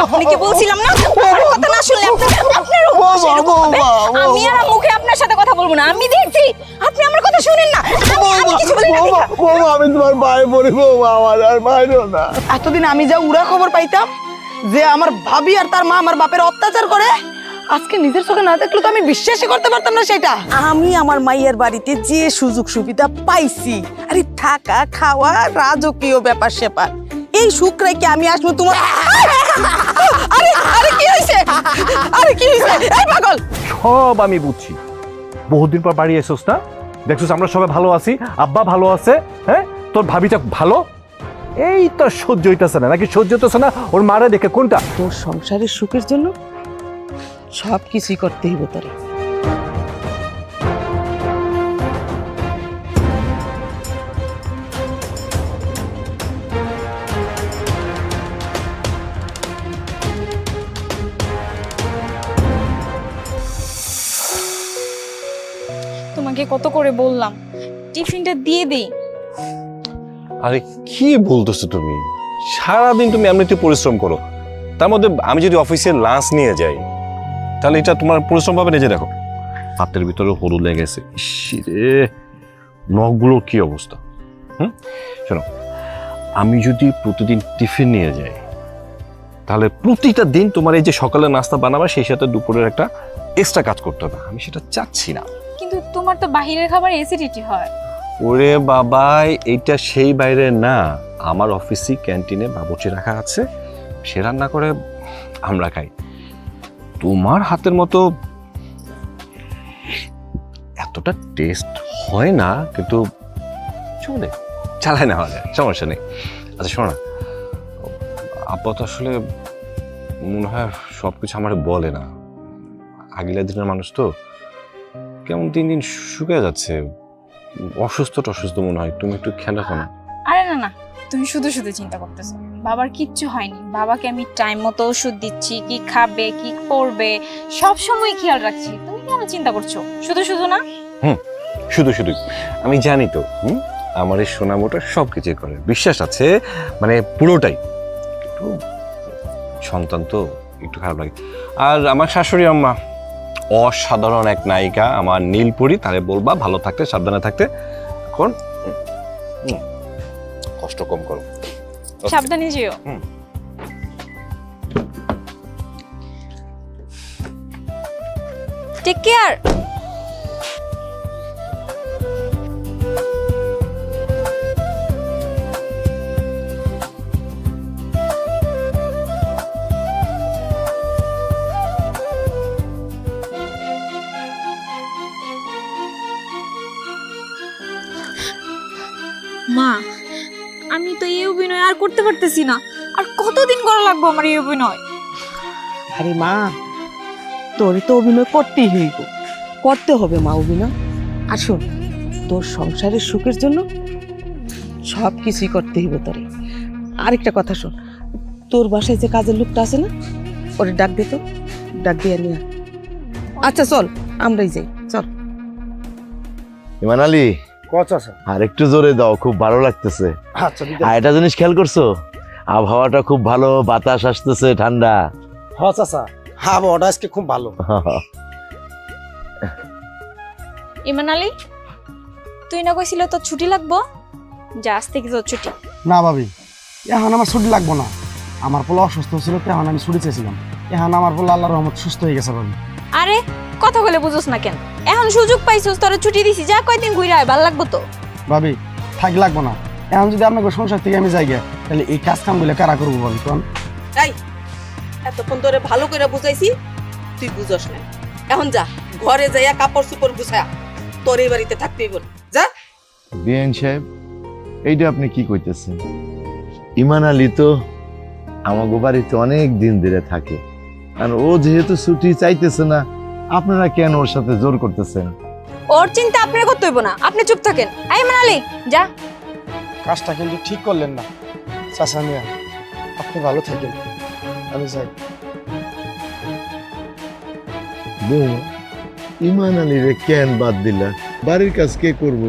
আপনি কি বলছিলাম না আমার কথা না শুনলে আপনার অভ্যাস এরকম হবে। আমি আর মুখে আপনার সাথে কথা বলবো না, আমি দেখছি আপনি আমার কথা শুনেন না। আমি কিছু বলি না দেখা। আমি তোমার পায়ে পড়ি বৌমা, আমার আর মাইরো না। এতদিন আমি যা উড়া খবর পাইতাম যে আমার ভাবি আর তার মা আমার বাপের অত্যাচার করে, আজকে নিজের চোখে না দেখলে তো আমি বিশ্বাসই করতে পারতাম না সেটা। আমি আমার মাইয়ের বাড়িতে যে সুযোগ সুবিধা পাইছি, আরে থাকা খাওয়া রাজকীয় ব্যাপার স্যাপার, এই শুক্রাই কি আমি আসবো তোমার? আরে আরে কি হইছে? আরে কি হইছে? এই পাগল! সব আমি বুঝছি। বহুদিন পর বাড়ি এসোস না, দেখছিস আমরা সবাই ভালো আছি, আব্বা ভালো আছে, হ্যাঁ তোর ভাবিটা ভালো, এই তো সহ্য হইতেছে না নাকি? সহ্য হইতেছে না ওর মারে দেখে? কোনটা? তোর সংসারের সুখের জন্য সব কিছুই করতে হইব তোরে। তোমাকে কত করে বললাম টিফিনটা দিয়ে দেই। আরে কি বলতেছো তুমি? সারাদিন তুমি এমনিতে পরিশ্রম করো, তার মধ্যে আমি যদি অফিসে লাঞ্চ নিয়ে যাই তাহলে এটা তোমার পরিশ্রম পাবে। নিজে দেখো হাতের ভিতরে হলুদ লেগেছে, ইসরে নখগুলোর কি অবস্থা। শোনো, আমি যদি প্রতিদিন টিফিন নিয়ে যাই তাহলে প্রতিটা দিন তোমার এই যে সকালে নাস্তা বানাবা, সেই সাথে দুপুরের একটা এক্সট্রা কাজ করতে হবে। আমি সেটা চাচ্ছি না। কিন্তু তোমার তো বাহিরের খাবার অ্যাসিডিটি হয়। ওরে বাবা, এইটা সেই বাইরে না, আমার অফিসে ক্যান্টিনে বাবুর্চি রাখা আছে, সে রান্না করে আমরা খাই। তোমার হাতের মতো এতটা টেস্ট হয় না, কিন্তু চলে চালায় নেওয়া যায়, সমস্যা নেই। আচ্ছা শোনো না, আব্বা তো আসলে মনে হয় সবকিছু আমার বলে না। আগিলা দিনের মানুষ তো, কেমন দিন দিন শুকিয়ে যাচ্ছে, অসুস্থ মনে হয়। তুমি একটু খেয়াল রাখো না। আরে না না, তুমি শুধু শুধু চিন্তা করতেছো। বাবার কিচ্ছু হয়নি, বাবাকে আমি টাইম মতো ওষুধ দিচ্ছি, কি খাবে কি করবে সব সময় খেয়াল রাখছি। তুমি কেন চিন্তা করছো? শুধু শুধু না। শুধু আমি জানি তো, আমার এই সোনামোটা সবকিছু করে, বিশ্বাস আছে, মানে পুরোটাই। একটু সন্তান তো একটু খারাপ লাগে। আর আমার শাশুড়ি আম্মা অসাধারণ এক নায়িকা, আমার নীলপরি, তারে বলবা ভালো থাকতে, সাবধানে থাকতে। এখন কষ্ট কম করো, সাবধানে যেও। Take care. মা, আমি তো এই অভিনয় আর করতে পারতেছি না। আর কতদিন করা লাগবে আমার এই অভিনয়? আরে মা, তোরই তো অভিনয় করতেই হইব, করতে হবে মা অভিনয়। আর শোন, তোর সংসারের সুখের জন্য সব কিছুই করতে হইব তোরে। আরেকটা কথা শোন, তোর বাসায় যে কাজের লোকটা আছে না, ওরে ডাক দে তো, ডাক দিয়ে নিয়ে আয়। আচ্ছা চল, আমরাই যাই, চল। ইমান আলী, আর একটু জোরে দাও, খুব ভালো লাগতেছে। আর একটা জিনিস খেয়াল করছো, আবহাওয়াটা খুব ভালো, বাতাস আসতেছে ঠান্ডা। হ্যাঁ চাচা, আবহাওয়াটা আজকে খুব ভালো। ইমান আলী, তুই না কইছিল তোর ছুটি লাগবো? যা, আজ থেকে তোর ছুটি। না ভাবি, এখন আমার ছুটি লাগবো না। আমার পোলা অসুস্থ ছিল, এখন আমি ছুটি চেয়েছিলাম। এখন আমার পোলা আল্লাহর রহমত সুস্থ হয়ে গেছে ভাবি। আরে কথা বলে বুঝোস না কেন? এখন সুযোগ পাইছিস, তোর ছুটি দিছি, যা কয়দিন ঘুরে আয়, ভালো লাগবো তো। ভাবি থাক লাগবো না, এখন যদি আপনাকে সংসার থেকে আমি যাই গে, তাহলে এই কাজ কাম গুলো কারা করবো ভাবি? কোন এই, এতক্ষণ তোরে ভালো করে বুঝাইছি, তুই বুঝস না। এখন যা, ঘরে যাইয়া কাপড় চোপড় গুছায়া তোর এই বাড়িতে থাকতেই বল, যা। বিএন সাহেব, এইটা আপনি কি কইতেছেন? ইমান আলী তো আমাগো বাড়িতে অনেক দিন ধরে থাকে, আর ও যেহেতু ছুটি চাইতেছে না, আপনারা কেন ওর সাথে জোর করতেছেন? ওর চিন্তা আপনার করতে হইব না, আপনি চুপ থাকেন। এই ইমান আলী, যা। কাজটা কিন্তু ঠিক করলেন না চাচা মিয়া, আপনি ভালো থাকেন, আমি যাই। বউ, ইমান আলীরে কেন বাদ দিলা? বাড়ির কাজ কে করব?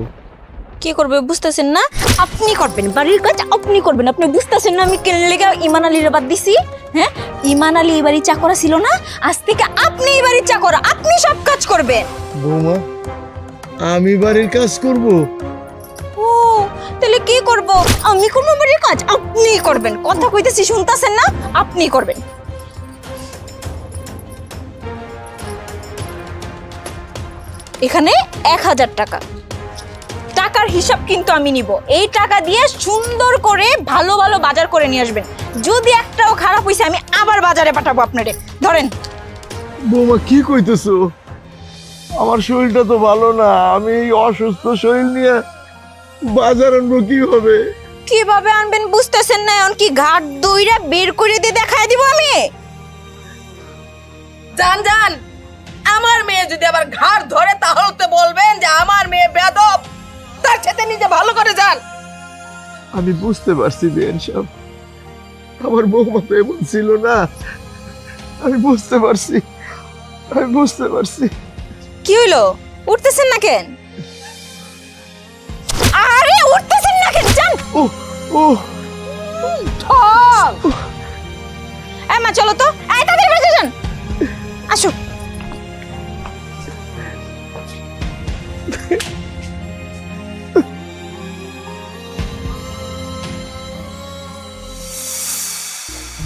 কি করবে বুঝতেছেন না? আপনি করবেন বাড়ির কাজ, আপনি করবেন। আপনি বুঝতেছেন না আমি কেন লেগে ইমান আলীর বাদ দিছি? হ্যাঁ, ইমান আলী এই বাড়ির চাকরা ছিল না, আজ থেকে আপনি এই বাড়ির চাকরা, আপনি সব কাজ করবেন। বৌমা আমি বাড়ির কাজ করব? ও তাহলে কি করব? আমি কোন বাড়ির কাজ আপনি করবেন। কথা কইতেছি শুনতাছেন না? আপনি করবেন। এখানে 1000 টাকা, টাকার হিসাব কিন্তু আমি নিব। এই টাকা দিয়ে সুন্দর করে ভালো ভালো বাজার করে নিয়ে আসবেন। যদি একটাও খারাপ হইছে আমি আবার বাজারে পাঠাবো আপনারে। ধরেন। বৌমা কি কইতেছো? আমার শরীরটা তো ভালো না, আমি এই অসুস্থ শরীর নিয়ে বাজার আনবো কিভাবে? কিভাবে আনবেন বুঝতেছেন না? এখন কি ঘাট দইরা বের করে দিয়ে দেখায় দিব আমি? জান জান, আমার মেয়ে যদি আবার ঘাড় ধরে তাহলে তো বলবেন যে আমার মেয়ে বেয়াদব। তার সাথে নিজে ভালো করে যান। আমি বুঝতে পারছি বেন সাহেব, আমার বৌমা তো এমন ছিল না। আমি বুঝতে পারছি। কি হইলো? উঠতেছেন না কেন? আরে উঠতেছেন না কেন? যান। ও ও চল। এই মা চলো তো, এই তাড়াতাড়ি বাজে যান। আসো।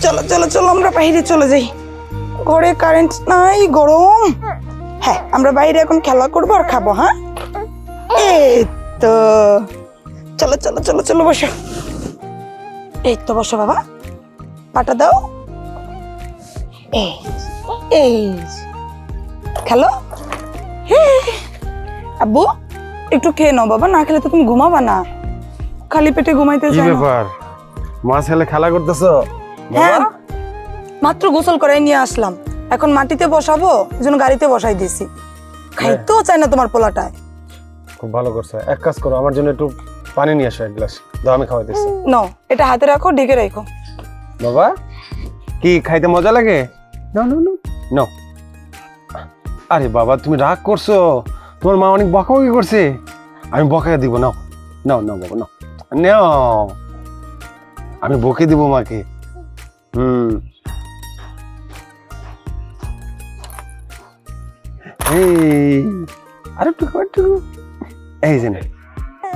চলো চলো চলো, আমরা বাইরে চলে যাই। ঘরে কারেন্ট নাই, গরম। হ্যাঁ, আমরা বাইরে এখন খেলা করবো আর খাবো। হ্যাঁ, এই তো। চলো চলো চলো চলো, বসো। এই তো বসো বাবা, পাটা দাও। এই এই খেলো। আব্বু একটু খেয়ে নাও বাবা, না খেলে তো তুমি ঘুমাবা না। খালি পেটে ঘুমাইতে কি চাই না। ব্যাপার, মা ছেলে খেলা করতেছো? হ্যাঁ, মাত্র গোসল করাই নিয়ে আসলাম। এখন মাটিতে বসাবো, এজন্য গাড়িতে বসাই দিয়েছি। খাইতেও চায় না তোমার পোলাটায়। খুব ভালো করছো। এক কাজ করো, আমার জন্য একটু পানি নিয়ে আসো, এক গ্লাস দাও, আমি খাওয়াইতেছি। নো, এটা হাতে রাখো, ঢেকে রাখো। বাবা কি খাইতে মজা লাগে? নাও নাও নাও নাও। আরে বাবা তুমি রাগ করছো, তোমার মা অনেক বকাবকি করছে। আমি বকাকে দিব, নাও নাও নাও বাবা নাও নাও, আমি বকে দিব মাকে। এই আরেকটু একটু, এই যে না।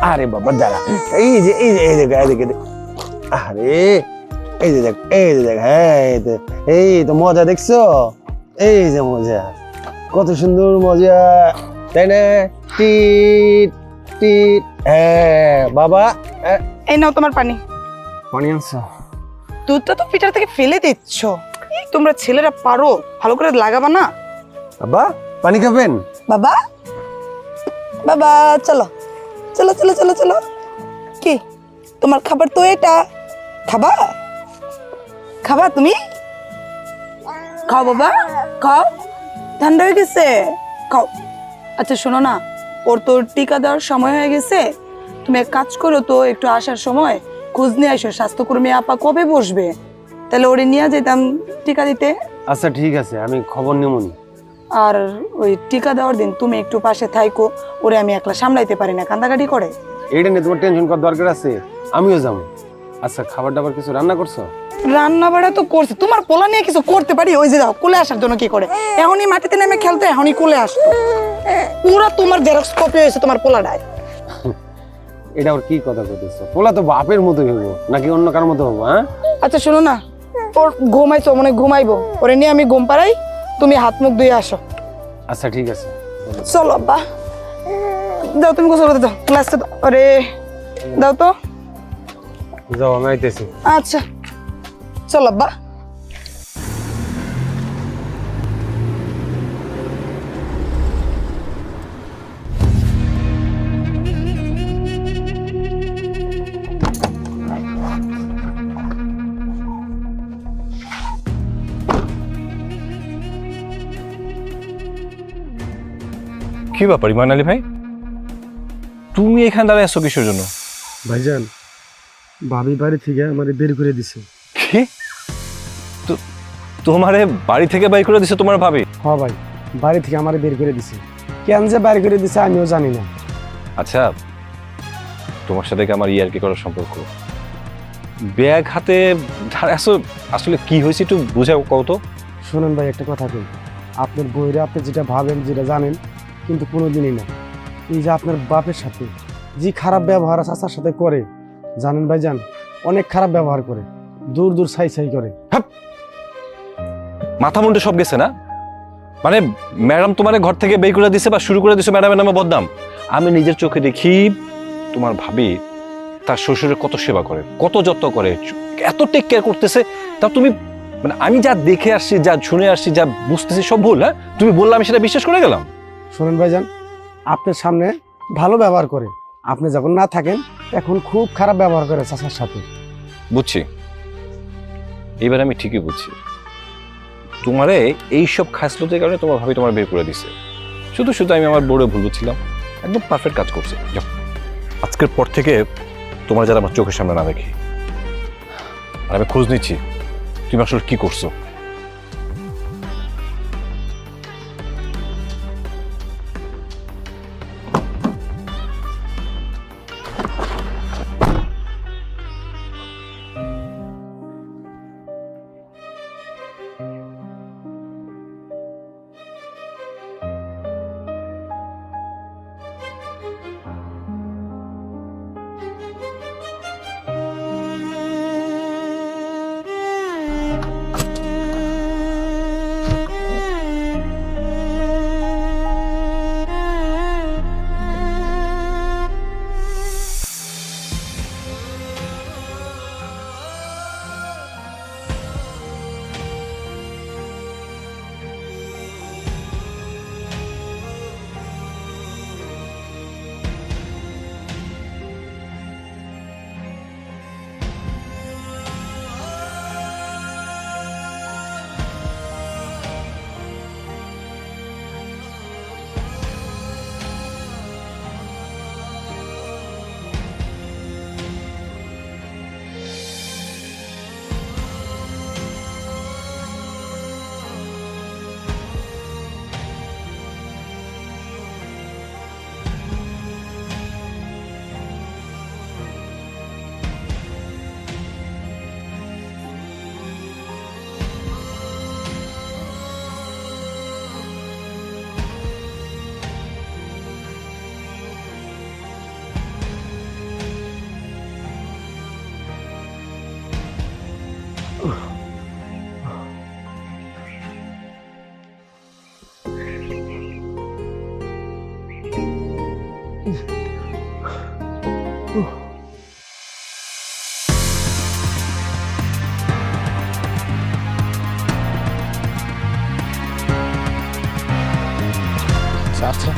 আরে বাবা দাঁড়া, এই যে এই যে এই দেখ এই দেখ, আরে এই যে দেখ এই যে দেখ, হ্যাঁ এই তো মজা দেখছো? এই যে মজা, কত সুন্দর মজা, তাই না? টিট টিট। হ্যাঁ বাবা, এই নাও তোমার পানি। পানি আনছো? দুধটা তো ফিটার থেকে ফেলে দিচ্ছ। তোমরা ছেলেরা পারো, ভালো করে লাগাবা না। বাবা পানি খাবেন? বাবা বাবা চলো চলো চলো চলো চলো। কি তোমার খাবার তো এটা? খাবা খাবা তুমি? খাও বাবা, খাও, ঠান্ডা হয়ে গেছে, খাও। আচ্ছা শোনো না, ওর তো টিকা দেওয়ার সময় হয়ে গেছে। তুমি এক কাজ করো তো, একটু আসার সময় খোঁজ নিয়ে আসো স্বাস্থ্যকর্মী আপা কবে বসবে, তাহলে ওরে নিয়ে যেতাম টিকা দিতে। আচ্ছা ঠিক আছে, আমি খবর নেবনি। আর ওই টিকা দেওয়ার দিন তুমি একটু পাশে থাইকো, ওরে আমি একলা সামলাইতে পারি না, কান্দাকাটি করে। এইটা নিয়ে তোমার টেনশন করার দরকার আছে, আমিও যাবো। আচ্ছা খাবার দাবার কিছু রান্না করছো? রান্না বাড়া তো করছে, তোমার পোলা নিয়ে কিছু করতে পারি? ওই যে দাও, কোলে আসার জন্য কি করে, এখনই মাটিতে নেমে খেলতে, এখনই কোলে আসতো। পুরা তোমার জেরক্স কপি হয়েছে তোমার পোলাটায়। এটা ওর কি কথা বলতেছো? পোলা তো বাপের মতো হইবো নাকি অন্য কার মতো হবো? হ্যাঁ আচ্ছা শোনো না, ওর ঘুমাইছো, মনে হয় ঘুমাইবো, ওরে নিয়ে আমি ঘুম পাড়াই, তুমি হাত মুখ ধুয়ে আসো। আচ্ছা ঠিক আছে, চলো আব্বা, দাও তুমি গোসল করতে দাও, গ্লাসটা দাও। আরে দাও তো। যাও আমি আইতেছি। আচ্ছা চলো আব্বা। কি ব্যাপার ইমান আলী ভাই, তুমি এখানে দাঁড়ায় আছো কিসের জন্য? ভাইজান ভাবি বাড়ি থেকে আমারে বের করে দিছে। কি? তোমারে বাড়ি থেকে বাইর করে দিছে তোমার ভাবি? হ্যাঁ ভাই, বাড়ি থেকে আমারে বের করে দিছে। কেন যে বের করে দিছে আমিও জানি না। আচ্ছা তোমার সাথে কি আমার ইয়ার কি করার সম্পর্ক? ব্যাগ হাতে আসলে কি হয়েছে একটু বুঝাও কত। শোনেন ভাই একটা কথা কই, আপনার বইরে আপনি যেটা ভাবেন যেটা জানেন কিন্তু কোনোদিনই না। এই যে আপনার বাপের সাথে যে খারাপ ব্যবহার চাচার সাথে করে, জানেন ভাইজান অনেক খারাপ ব্যবহার করে, দূর দূর ছাই করে। মাথা মুন্ডে সব গেছে না? মানে ম্যাডাম তোমার ঘর থেকে বের করে দিছে বা শুরু করে দিছে ম্যাডামের নামে বদনাম। আমি নিজের চোখে দেখি তোমার ভাবি তার শ্বশুরের কত সেবা করে, কত যত্ন করে, এত টেক কেয়ার করতেছে। তা তুমি মানে আমি যা দেখে আসছি, যা শুনে আসছি, যা বুঝতেছি সব ভুল। হ্যাঁ, তুমি বললে আমি সেটা বিশ্বাস করে গেলাম। শোনেন ভাইজান, আপনার সামনে ভালো ব্যবহার করে, আপনি যখন না থাকেন এখন খুব খারাপ ব্যবহার করে চাচার সাথে। বুঝছি, এবার আমি ঠিকই বুঝছি। তোমারে এইসব খাসলতের কারণে তোমার ভাবি তোমার বের করে দিছে। শুধু শুধু আমি আমার বোর্ডে ভুল বুঝছিলাম, একদম পারফেক্ট কাজ করছে। যাও, আজকের পর থেকে তোমার যারা আমার চোখের সামনে না দেখি। আর আমি খোঁজ নিচ্ছি তুমি আসলে কি করছো। আচ্ছা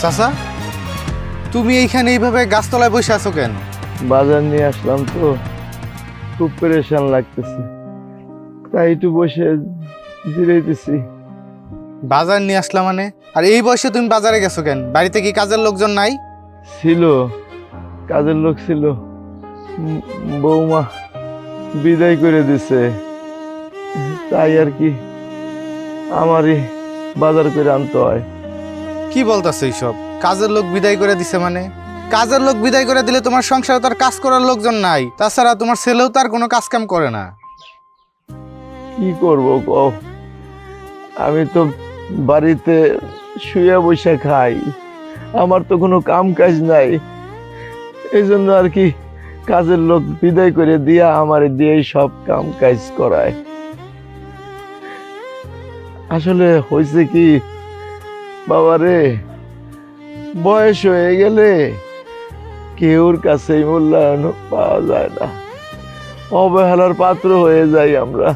চাচা, তুমি এইখানে এইভাবে গাছতলায় বসে আছো কেন? বাজার নিয়ে আসলাম তো, খুব পেরেশান লাগতেছে, তাই একটু বসে জিরাইতেছি। বাজার নিয়ে আসলাম মানে? আর এই বয়সে তুমি বাজারে গেছো কেন? বাড়িতে কি কাজের লোকজন নাই? ছিল, কাজের লোক ছিল, বৌমা বিদায় করে দিছে, তাই আর কি আমারই বাজার করে আনতে হয়। কি বলতেছো এইসব? কাজের লোক বিদায় করে দিছে মানে? কাজের লোক বিদায় করে দিলে তোমার সংসারে তার কাজ করার লোকজন নাই, তাছাড়া তোমার ছেলেও তার কোনো কাজ কাম করে না। কি করবো কও, আমি তো বাড়িতে শুয়ে বসে খাই, আমার তো কোনো কাম কাজ নাই, এই জন্য আর কি কাজের লোক বিদায় করে দিয়া আমার দিয়েই সব কাম কাজ করায়। আসলে হয়েছে কি বাবারে, বয়স হয়ে গেলে কেউর কাছে মূল্যায়ন পাওয়া যায় না, অবহেলার পাত্র হয়ে যাই আমরা।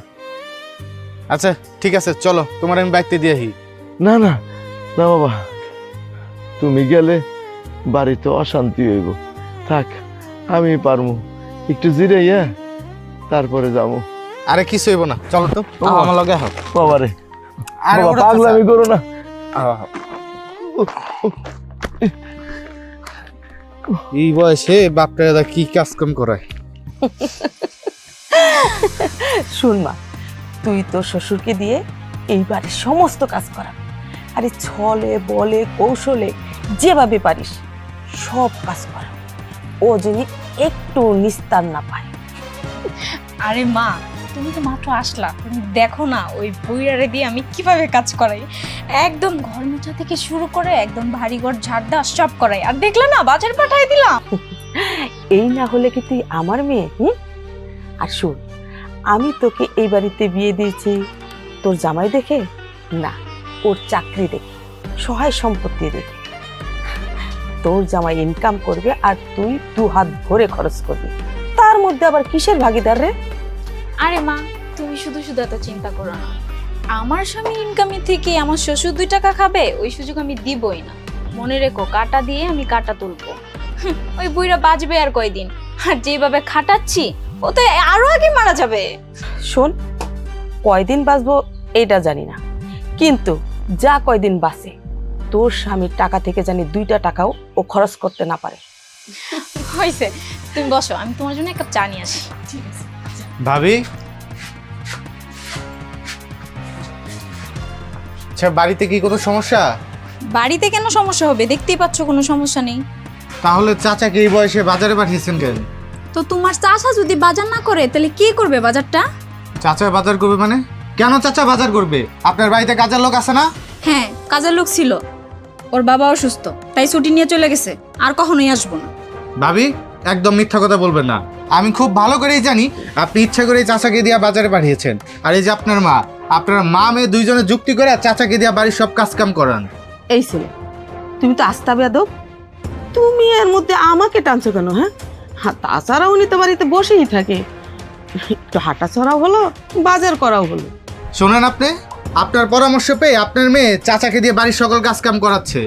আচ্ছা ঠিক আছে, চলো তোমার আমি বাইতে দিয়ে আসি। না না না বাবা, তুমি গেলে বাড়িতে অশান্তি হইব, থাক আমি পারমু, একটু জিরাইয়া তারপরে যাবো। আরে কিছু হইব না, চলো তো আমার লগে হোক। বাবারে আরে বাবা, ওটা পাগলামি করো না। এই বয়সে বাপটা দাদা কি কাজ কাম করায়। শুন মা, তুই তোর শ্বশুরকে দিয়ে এই বাড়ির সমস্ত কাজ করাবি, আরে ছলে বলে কৌশলে যেভাবে পারিস সব কাজ কর, ও যদি একটু নিস্তার না পায়। আরে মা, তুমি তো মাত্র আসলা, তুমি দেখো না ওই বইরারে দিয়ে আমি কিভাবে কাজ করাই। একদম ঘর মোছা থেকে শুরু করে একদম ভারী ঘর ঝাড় দেওয়া সব করাই। আর দেখলে না বাজার পাঠাই দিলাম। এই না হলে কি তুই আমার মেয়ে? আর শোন, আমি তোকে এই বাড়িতে বিয়ে দিয়েছি তোর জামাই দেখে না, ওর চাকরি দেখে, সহায় সম্পত্তি দেখে। তোর জামাই ইনকাম করবে আর তুই 2 হাত ভরে খরচ করবি, তার মধ্যে আবার কিসের ভাগিদার রে? আরে মা, তুমি শুধু শুধু এত চিন্তা করো না। আমার স্বামী ইনকামে থেকে আমার শ্বশুর 2 টাকা খাবে, ওই সুযোগ আমি দিবই না। মনে রেখো, কাটা দিয়ে আমি কাটা তুলবো। ওই বুইরা বাঁচবে আর কয়দিন, আর যেভাবে খাটাচ্ছি ও তো আরো আগে মারা যাবে। শোন, কয়দিন বাঁচবো এটা জানি না, কিন্তু যা কয়দিন বাঁচে তোর স্বামীর টাকা থেকে জানি 2টা টাকাও ও খরচ করতে না পারে। হয়েছে, তুমি বসো, আমি তোমার জন্য 1 কাপ চা নিয়ে আসি। ভাবি, আচ্ছা বাড়িতে কি কোনো সমস্যা? বাড়িতে কেন সমস্যা হবে? দেখতেই পাচ্ছ কোনো সমস্যা নেই। তাহলে চাচাকে এই বয়সে বাজারে পাঠিয়েছেন কেন? তো তোমার চাচা যদি বাজার না করে তাহলে কে করবে বাজারটা? চাচা বাজার করবে মানে? কেন চাচা বাজার করবে? আপনার বাড়িতে কাজের লোক আছে না? হ্যাঁ, কাজের লোক ছিল, ওর বাবা অসুস্থ তাই ছুটি নিয়ে চলে গেছে, আর কখনোই আসবো না। ভাবি, একদম মিথ্যা কথা বলবেন না। আমি খুব ভালো করেই জানি আপনি ইচ্ছা করে চাচাকে দিয়ে বাজারে পাঠিয়েছেন। আর এই যে আপনার মা মেয়ে দুইজনে যুক্তি করে চাচাকে দিয়ে বাড়ির সব কাজ কাম করান। এই ছেলে, তুমি তো আস্তা বেয়াদব, তুমি এর মধ্যে আমাকে টানছো কেন? হ্যাঁ, তাছাড়া উনি তো বাড়িতে বসেই থাকে, একটু হাঁটা চড়াও হলো, বাজার করাও হলো। শোনেন, আপনার পরামর্শ পেয়ে আপনার মেয়ে চাচাকে দিয়ে বাড়ির সকল কাজ কাম করাচ্ছে।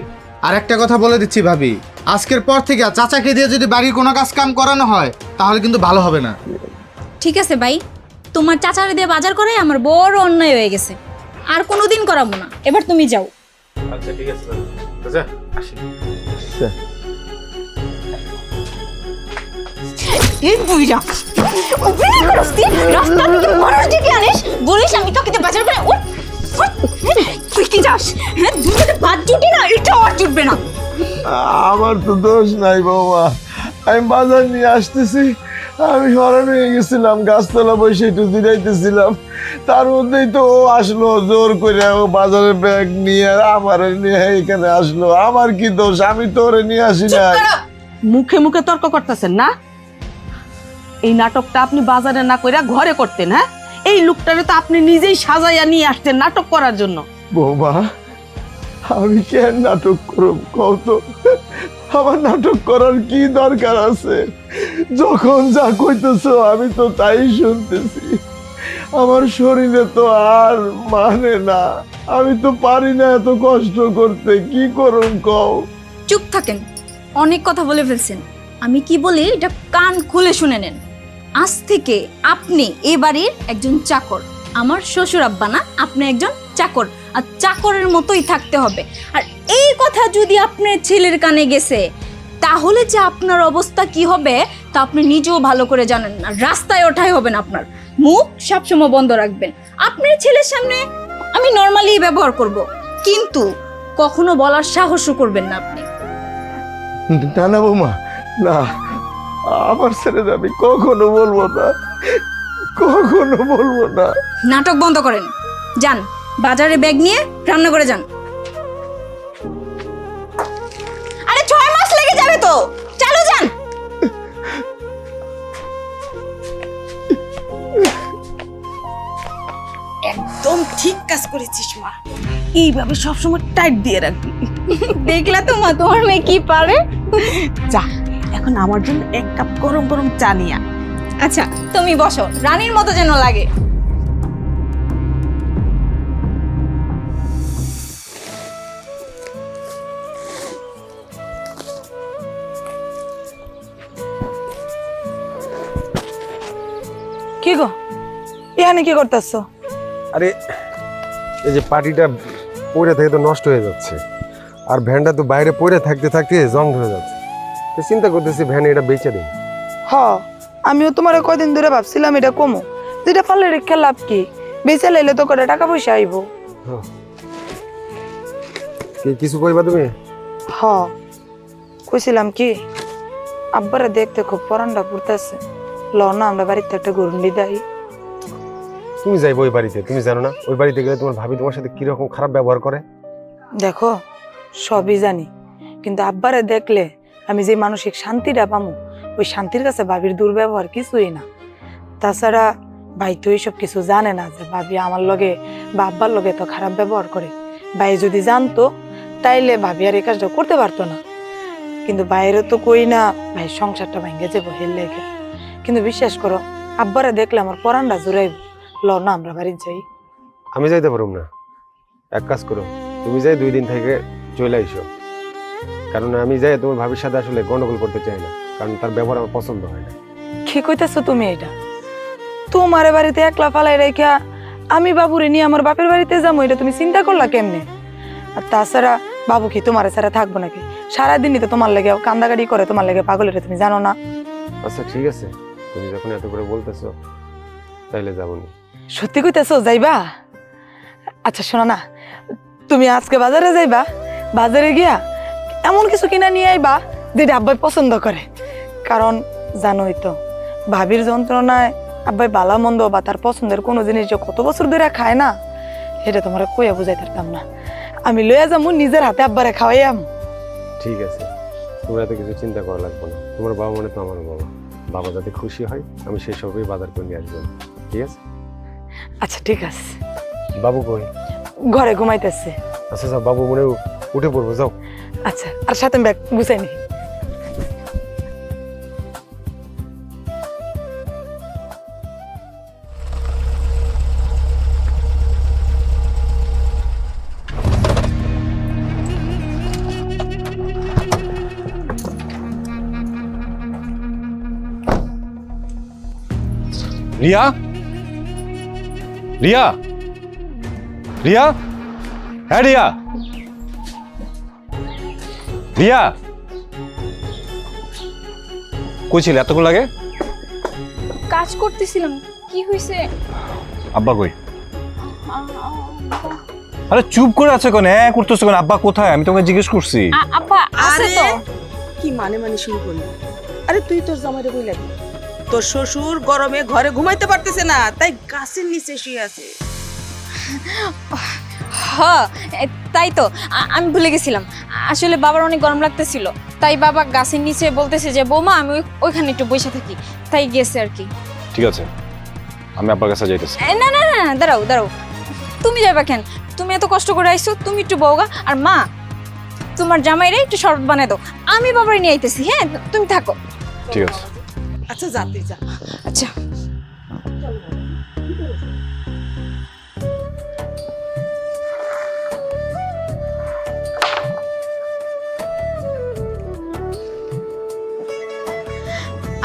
আর একটা কথা বলে দিচ্ছি ভাবি, আজকের পর থেকে চাচাকে দিয়ে যদি বাড়ির কোনো কাজ কাম করানো হয় তাহলে কিন্তু ভালো হবে না। ঠিক আছে ভাই, তোমার চাচারে দিয়ে বাজার করাই আমার বড় অন্যায় হয়ে গেছে, আর কোনোদিন করাবো না। এবার তুমি যাও। আচ্ছা ঠিক আছে, আচ্ছা আসি। এই বুইড়া, অভিনয় করছিস তুই? রাস্তা থেকে মানুষ ডেকে আনিস, বলিস আমি তোকে দিয়ে বাজার করে। উঠ, উঠ, তুই কি যাস? হ্যাঁ, দুটোতে ভাত জুটে না, এটাও আর জুটবে না। আমার তো দোষ নাই বাবা, আমি বাজার নিয়ে আসতেছি, আমি হরান হয়ে গেছিলাম, গাছতলা বসে একটু জিরাইতেছিলাম, তার মধ্যেই তো ও আসলো জোর করে, ও বাজারের ব্যাগ নিয়ে আমার নিয়ে এখানে আসলো। আমার কি দোষ? আমি তো ওরে নিয়ে আসি না। মুখে মুখে তর্ক করতেছেন না? এই নাটকটা আপনি বাজারে না কইরা ঘরে করতেন। হ্যাঁ, এই লোকটারে তো আপনি নিজেই সাজাইয়া নিয়ে আসতেন নাটক করার জন্য। বৌমা, আমি কেন নাটক করব কও তো? আমার নাটক করার কি দরকার আছে? যখন যা কইতেছো আমি তো তাই শুনতেছি। আমার শরীরে তো আর মানে না, আমি তো পারি না এত কষ্ট করতে, কি করুন কও? চুপ থাকেন, অনেক কথা বলে ফেলছেন। আমি কি বলি এটা কান খুলে শুনে নেন। আজ থেকে আপনি এই বাড়ির একজন চাকর, আমার শ্বশুর আব্বা না, আপনি একজন চাকর, আর চাকরের মতোই থাকতে হবে। আর এই কথা যদি আপনার ছেলের কানে গেছে তাহলে যে আপনার অবস্থা কি হবে তা আপনি নিজেও ভালো করে জানেন না। রাস্তায় ওঠাই হবে না, আপনার মুখ সবসময় বন্ধ রাখবেন। আপনার ছেলের সামনে আমি নর্মালি ব্যবহার করব, কিন্তু কখনো বলার সাহসও করবেন না আপনি। না না বৌমা, না, আমার ছেলের আমি কখনো বলবো না, কখনো বলবো না। নাটক বন্ধ করেন, যান বাজারে ব্যাগ নিয়ে রান্না করে যান। আরে 6 মাস লেগে যাবে তো, চলো যান। একদম ঠিক কাজ করেছিস মা, এইভাবে সবসময় টাইট দিয়ে রাখবি। দেখলা তো মা, তোমার মেয়ে কি পারে। যা, এখন আমার জন্য 1 কাপ গরম গরম চা নিয়া। আচ্ছা তুমি বসো, রানীর মতো যেন লাগে। কি গো, এখানে কি করতেছো? আরে এই যে পাটিটা পড়ে থেকে তো নষ্ট হয়ে যাচ্ছে, আর ভ্যানটা তো বাইরে পড়ে থাকতে থাকতে জং ধরে যাচ্ছে, তো চিন্তা করতেছি ভ্যান এটা বেচে দেয়। হ, আমিও তোমার কয়দিন ধরে ভাবছিলাম এটা কমো, যেটা ফালে রেখে লাভ কি, বেচে লাইলে তো করে টাকা পয়সা আইব। কিছু কইবা তুমি? হ কইছিলাম কি আব্বারে দেখতে খুব পরান্ডা পড়তেছে ল না আমরা বাড়িতে একটা গরুন্ডি দেয়। তুমি যাইবো ওই বাড়িতে, তুমি জানো না ওই বাড়িতে গেলে তোমার ভাবি তোমার সাথে কিরকম খারাপ ব্যবহার করে? দেখো সবই জানি, কিন্তু আব্বারে দেখলে আমি যে মানসিক শান্তিটা পামু ওই শান্তির কাছে ভাবির দুর্ব্যবহার কিছুই না। তাছাড়া ভাই তো এইসব কিছু জানে না যে ভাবি আমার লগে বা আব্বার লগে তো খারাপ ব্যবহার করে। ভাই যদি জানতো তাইলে ভাবি আর এই কাজটা করতে পারতো না, কিন্তু বাইরে তো কই না ভাই সংসারটা ভেঙে যাবো হেল লেগে। কিন্তু বিশ্বাস করো আব্বারে দেখলে আমার পরানটা জুড়াইব। ল না আমরা বাড়ি যাই। আমি যাইতে পারুম না, এক কাজ করো তুমি যাই 2 দিন থেকে চলে আইসো, কারণ আমি যাই তোমার ভাবির সাথে আসলে গন্ডগোল করতে চাই না, কারণ তার ব্যবহার আমার পছন্দ হয় না। কি কইতেছো তুমি এটা? তোমার বাড়িতে একলা ফালাই রেখা আমি বাবুরে নিয়ে আমার বাপের বাড়িতে যাবো, এটা তুমি চিন্তা করলা কেমনে? আর তাছাড়া বাবু কি তোমার ছাড়া থাকবো নাকি? সারাদিনই তো তোমার লেগে কান্দাকাটি করে, তোমার লেগে পাগল, এটা তুমি জানো না? আচ্ছা ঠিক আছে, তুমি যখন এত করে বলতেছো তাইলে যাবো না। সত্যি কইতেছো যাইবা? আচ্ছা শোনো না, তুমি আজকে বাজারে যাইবা, বাজারে গিয়া এমন কিছু কিনা নিয়ে আইবা যেটা আব্বাই পছন্দ করে। কারণ জানোই তো ভাবির যন্ত্রণায় আব্বাই বালা মন্দ বা তার পছন্দের কোনো জিনিস যে কত বছর ধরে খায় না, এটা তোমার কইয়া বুঝাই পারতাম না। আমি লইয়া যাবো নিজের হাতে আব্বারে খাওয়াইয়াম। ঠিক আছে, তোমার এত কিছু চিন্তা করা লাগবে না, তোমার বাবা মানে তো আমার বাবা, বাবা যাতে খুশি হয় আমি সেই সবই বাজার করে নিয়ে আসবো, ঠিক আছে? আচ্ছা ঠিক আছে। বাবু কই? ঘরে ঘুমাইতেছে। আচ্ছা যাও, বাবু মনে হয় উঠে পড়বো, যাও। আচ্ছা, আর সাথে ব্যাগ গুছাই নি। রিয়া, রিয়া, রিয়া, হ্যাঁ রিয়া, রিয়া, কই ছিলে এতক্ষণ লাগে? কাজ করতেছিলাম। কি হয়েছে? আব্বা কই? আরে চুপ করে আছে কোন? হ্যাঁ করতেছো কোন? আব্বা কোথায়? আমি তোমাকে জিজ্ঞেস করছি। আব্বা আছে তো। কি মানে শুরু করলি? আরে তুই তোর জামাইরে কই লাগি? তোর শ্বশুর গরমে ঘরে ঘুমাইতে পারতেছে না, তাই গাছের নিচে শুয়ে আছে। হ্যাঁ তাই তো, আমি ভুলে গেছিলাম। আসলে বাবার অনেক গরম লাগতেছিল, তাই বাবা গাছের নিচে বলতেছে যে বৌমা আমি ওইখানে একটু বসে থাকি, তাই গেছে আর কি। ঠিক আছে, আমি আব্বার কাছে যাইতেছি। না না না, দাঁড়াও দাঁড়াও, তুমি যাবা কেন? তুমি এত কষ্ট করে আইছো, তুমি একটু বউগা। আর মা, তোমার জামাইরে একটু শরবত বানাই দাও, আমি বাবারে নিয়ে আইতেছি। হ্যাঁ তুমি থাকো। ঠিক আছে। আচ্ছা যা তুই যা। আচ্ছা।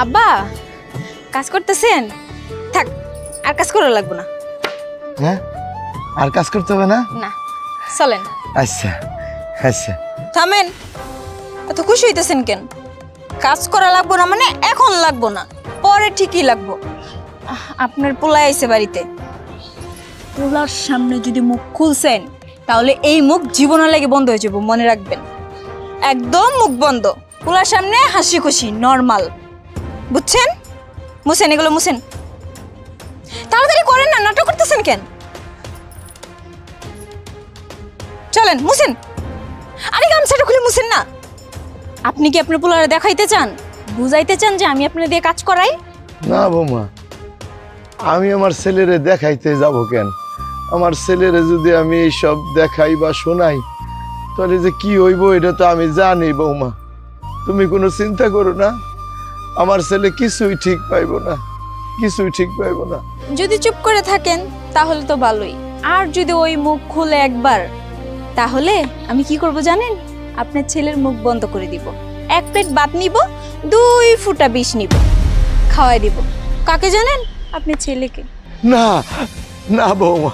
আব্বা কাজ করতেছেন? থাক, আর কাজ করা লাগবে না। হ্যাঁ, আর কাজ করতে হবে না? না, চলেন। আচ্ছা আচ্ছা। থামেন, এত খুশি হইতেছেন কেন? কাজ করা লাগবো না মানে এখন লাগবো না, পরে ঠিকই লাগবো। আপনার পোলা আইছে বাড়িতে, পোলার সামনে যদি মুখ খুলছেন তাহলে এই মুখ জীবনের লাগে বন্ধ হয়ে যাবো, মনে রাখবেন। একদম মুখ বন্ধ, পোলার সামনে হাসি খুশি নর্মাল, বুঝছেন? মুছেন, এগুলো মুছেন, তাড়াতাড়ি করেন না, নাটক করতেছেন কেন? চলেন মুছেন। আরে গামছাটা খুলে মুছেন না। আপনি কি আপনার পোলারে দেখাইতে চান, বুঝাইতে চান যে আমি আপনার দিয়ে কাজ করাই? না বৌমা, আমি আমার ছেলেরে দেখাইতে যাব কেন? আমার ছেলেরে যদি আমি এইসব দেখাই বা শোনাই তাহলে যে কি হইব এটা তো আমি জানি বৌমা। তুমি কোনো চিন্তা করো না, আমার ছেলে কিছুই ঠিক পাইব না, কিছুই ঠিক পাইব না। যদি চুপ করে থাকেন তাহলে তো ভালোই, আর যদি ওই মুখ খুলে একবার, তাহলে আমি কি করব জানেন? আপনার ছেলের মুখ বন্ধ করে দিব, 1 প্লেট ভাত নিব, 2 ফুটা বিষ নিব, খাওয়াই দিব। কাকে জানেন? আপনার ছেলেকে। না না বৌমা,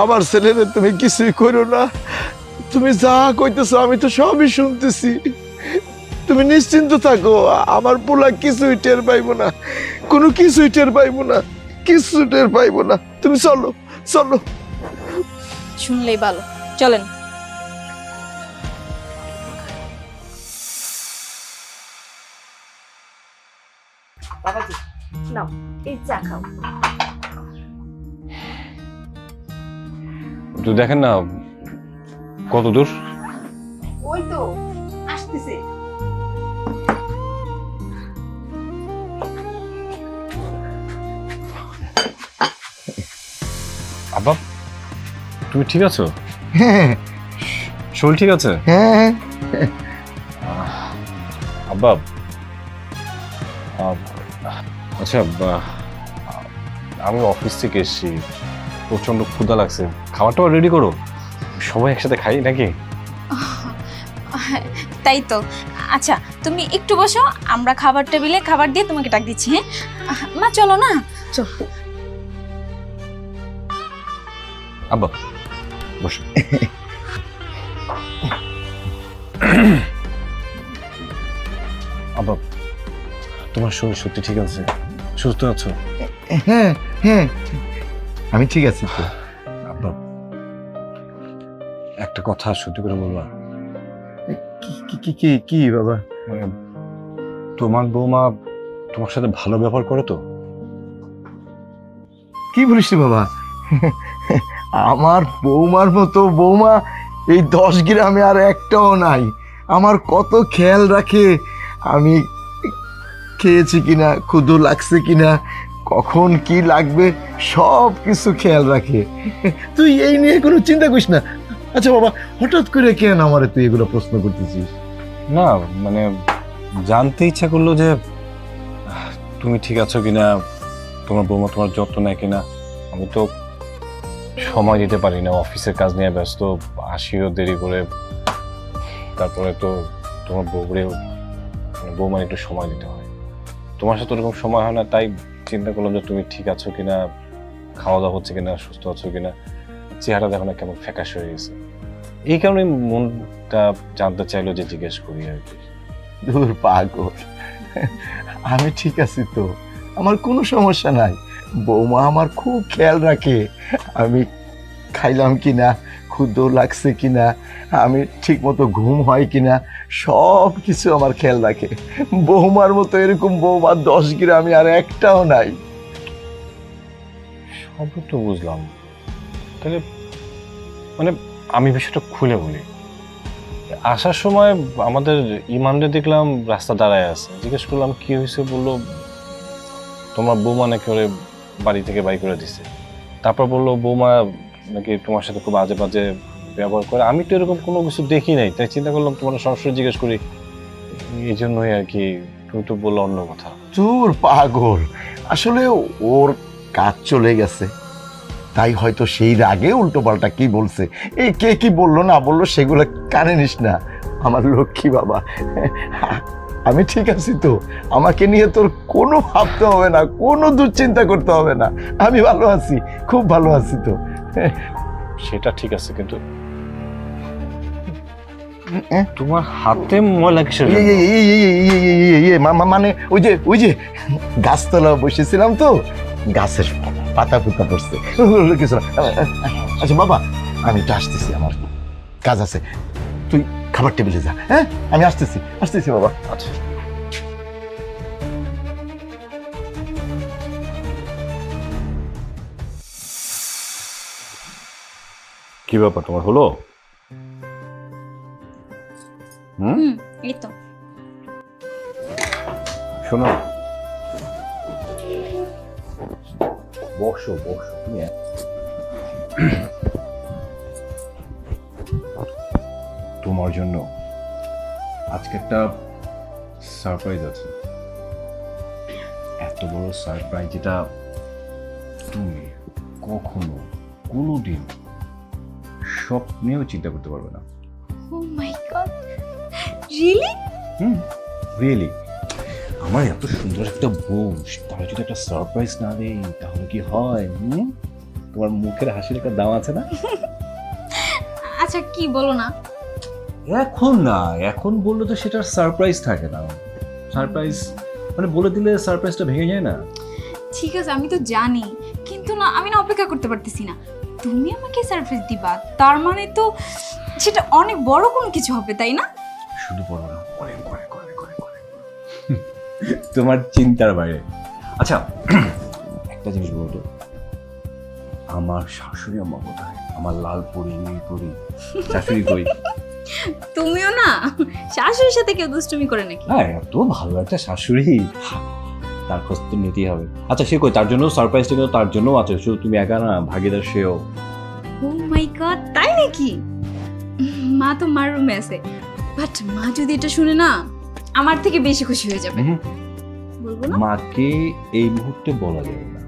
আমার ছেলেরে তুমি কিছুই করো না। তুমি যা কইতেছো আমি তো সবই শুনতেছি, তুমি নিশ্চিন্ত থাকো, আমার পোলা কিছুই টের পাইব না, কোনো কিছুই টের পাইব না, কিছু টের পাইব না। তুমি চলো চলো। শুনলেই ভালো, চলেন। বাবাজি নাও এই চা খাও। তো দেখেন না কত দূর। ওই তো আসতেছে। আব্বা তুমি ঠিক আছো? হ্যাঁ শরীর ঠিক আছে? হ্যাঁ আব্বা আচ্ছা আমি অফিস থেকে এসেছি, প্রচন্ড ক্ষুধা লাগছে, খাবারটা রেডি করো, সবাই একসাথে খাই নাকি? তাই তো। আচ্ছা তুমি একটু বসো, আমরা খাবার টেবিলে খাবার দিয়ে তোমাকে ডাক দিচ্ছি। হ্যাঁ মা চলো না। চল। আব্বা বসো। আব্বা তোমার শরীর সত্যি ঠিক আছে? সুস্থ আছো? হ্যাঁ হ্যাঁ আমি ঠিক আছি তো। আব্বা একটা কথা সত্যি করে বলবা, কি কি কি কি বাবা? মানে তোমার বৌমা তোমার সাথে ভালো ব্যবহার করে তো? কি বলিস রে বাবা? আমার বৌমার মতো বৌমা এই 10 গ্রামে আর একটাও নাই। আমার কত খেয়াল রাখে, আমি খেয়েছি কিনা, ক্ষুধা লাগছে কিনা, কখন কি লাগবে সব কিছু খেয়াল রাখে। তুই এই নিয়ে কোনো চিন্তা করিস না। আচ্ছা বাবা, হঠাৎ করে কেন আমারে তুই এগুলো প্রশ্ন করতেছিস? না মানে জানতে ইচ্ছা করলো যে তুমি ঠিক আছো কিনা, তোমার বৌমা তোমার যত্ন নেয় কিনা। আমি তো সময় দিতে পারি না, অফিসের কাজ নিয়ে ব্যস্ত, আসিও দেরি করে, তারপরে তো তোমার বৌমার একটু সময় দিতে হয়, তোমার সাথে ওরকম সময় হয় না। তাই চিন্তা করলাম যে তুমি ঠিক আছো কিনা, খাওয়া দাওয়া হচ্ছে কিনা, সুস্থ আছো কিনা। চেহারা দেখো না কেমন ফ্যাকাশ হয়ে গেছে, এই কারণে মনটা জানতে চাইলো যে জিজ্ঞেস করি আর কি। দূর পাগল, আমি ঠিক আছি তো, আমার কোনো সমস্যা নাই। বৌমা আমার খুব খেয়াল রাখে, আমি খাইলাম কিনা, ক্ষুধা লাগছে কিনা, আমি ঠিক মতো ঘুম হয় কিনা, সব কিছু আমার খেয়াল রাখে। বৌমার মতো এরকম বৌমা 10 গ্রামে আর একটাও নাই। সব তো বুঝলাম, তাহলে মানে আমি বিষয়টা খুলে বলি। আসার সময় আমাদের ইমানরে দেখলাম রাস্তা দাঁড়ায় আছে, জিজ্ঞেস করলাম কি হয়েছে, বললো তোমার বৌমা নাকি ওরে বাড়ি থেকে বাই করে দিছে। তারপর বললো বৌমা নাকি তোমার সাথে খুব আজে বাজে ব্যবহার করে। আমি তো এরকম কোনো কিছু দেখি নাই, তাই চিন্তা করলাম তোমার সরাসরি জিজ্ঞেস করি, এই জন্যই আর কি। তুমি তো বললো অন্য কথা। চুর পাগল, আসলে ওর কাজ চলে গেছে, তাই হয়তো সেই রাগে উল্টো পাল্টা কি বলছে। এই কে কি বললো না বললো সেগুলো কানে নিস না, আমার লক্ষ্মী বাবা। আমি ঠিক আছি তো, আমাকে নিয়ে তোর কোনো ভাবতে হবে না, কোনো দুশ্চিন্তা করতে হবে না। আমি ভালো আছি, খুব ভালো আছি তো। সেটা ঠিক আছে, কিন্তু তোমার হাতে ময়লা কিসের জন্য? মানে ওই যে গাছতলা বসেছিলাম তো, গাছের পাতা পুতা পড়ছে, কিছু না। আচ্ছা বাবা, আমি তো আসতেছি, আমার কাজ আছে, তুই খাবার টেবিলে যা। হ্যাঁ আমি আসতেছি আসতেছি বাবা। আচ্ছা কি ব্যাপার তোমার হলো? এই তো শোনো, বসো বসো তুমি। তোমার জন্য আজকে একটা সারপ্রাইজ আছে, এত বড় সারপ্রাইজ যেটা তুমি কখনো কোনোদিন স্বপ্নেও চিন্তা করতে পারবে না। ও মাই গড, রিয়েলি? রিয়েলি, আমার এত সুন্দর একটা বউ, তাহলে যদি একটা সারপ্রাইজ না দেই তাহলে কি হয়? তোমার মুখের হাসির একটা দাম আছে না? আচ্ছা কি বলো না। এখন না, এখন বললে তো সেটার সারপ্রাইজ থাকে না। সারপ্রাইজ মানে বলে দিলে সারপ্রাইজটা ভেঙে যায় না। ঠিক আছে আমি তো জানি, কিন্তু না আমি না অপেক্ষা করতে পারতেছি না। তুমি আমাকে সারপ্রাইজ দিবা, তার মানে তো সেটা অনেক বড় কোনো কিছু হবে, তাই না? শুধু বড় না, অনেক অনেক অনেক অনেক অনেক। তোমার চিন্তার বাইরে। আচ্ছা একটা জিনিস বলতো, আমার শাশুড়ি আম্মা কোথায়? আমার লালপুরি নীলপুরি শাশুড়ি কই? তুমিও না শাশুড়ির সাথে কেউ দুষ্টুমি করে নাকি? হ্যাঁ, এত ভালো একটা শাশুড়ি, তার খোঁজ তো নিতেই হবে। আচ্ছা সে কই? তার জন্য সারপ্রাইজটা কিন্তু তার জন্য আছে, শুধু তুমি একা না, ভাগিদার সেও। ও মাই গড, তাই নাকি? মা তো মার রুমে আছে, বাট মা যদি এটা শুনে না আমার থেকে বেশি খুশি হয়ে যাবে। বলবো না? মাকে এই মুহূর্তে বলা যাবে না,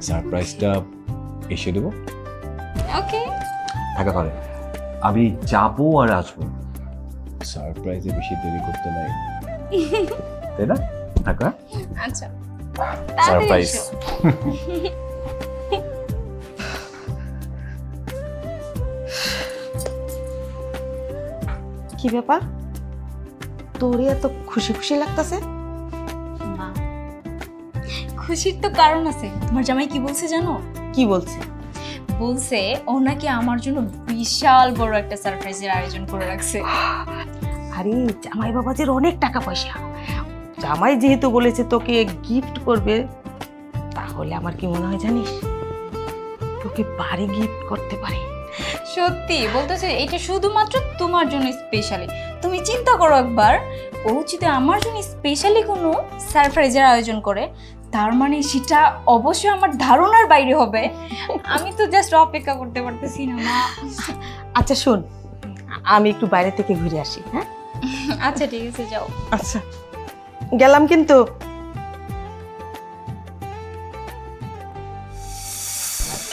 সারপ্রাইজটা এসে দেবো। ওকে, থাকা করে আমি যাবো আর আসবো, সারপ্রাইজে বেশি দেরি করতে নাই, তাই না? থাকা আচ্ছা, সারপ্রাইজ। কি ব্যাপার, তোর এত খুশি খুশি লাগতেছে? মা, খুশির তো কারণ আছে। তোমার জামাই কি বলছে জানো? কি বলছে? বলছে ও নাকি আমার জন্য বিশাল বড় একটা সারপ্রাইজের আয়োজন করে রাখছে। আরে জামাই বাবাজির অনেক টাকা পয়সা, জামাই যেহেতু বলেছে তোকে গিফট করবে, তাহলে আমার কি মনে হয় জানিস, তোকে বাড়ি গিফট করতে পারে। সত্যি বলতেছে এটা শুধুমাত্র তোমার জন্য স্পেশালি। তুমি চিন্তা করো একবার, ও যদি আমার জন্য স্পেশালি কোনো সারপ্রাইজের আয়োজন করে, তার মানে সেটা অবশ্যই আমার ধারণার বাইরে হবে। আমি তো জাস্ট অপেক্ষা করতে পারতেছি না মা। আচ্ছা শোন, আমি একটু বাইরে থেকে ঘুরে আসি। হ্যাঁ আচ্ছা ঠিক আছে, যাও। আচ্ছা গেলাম কিন্তু।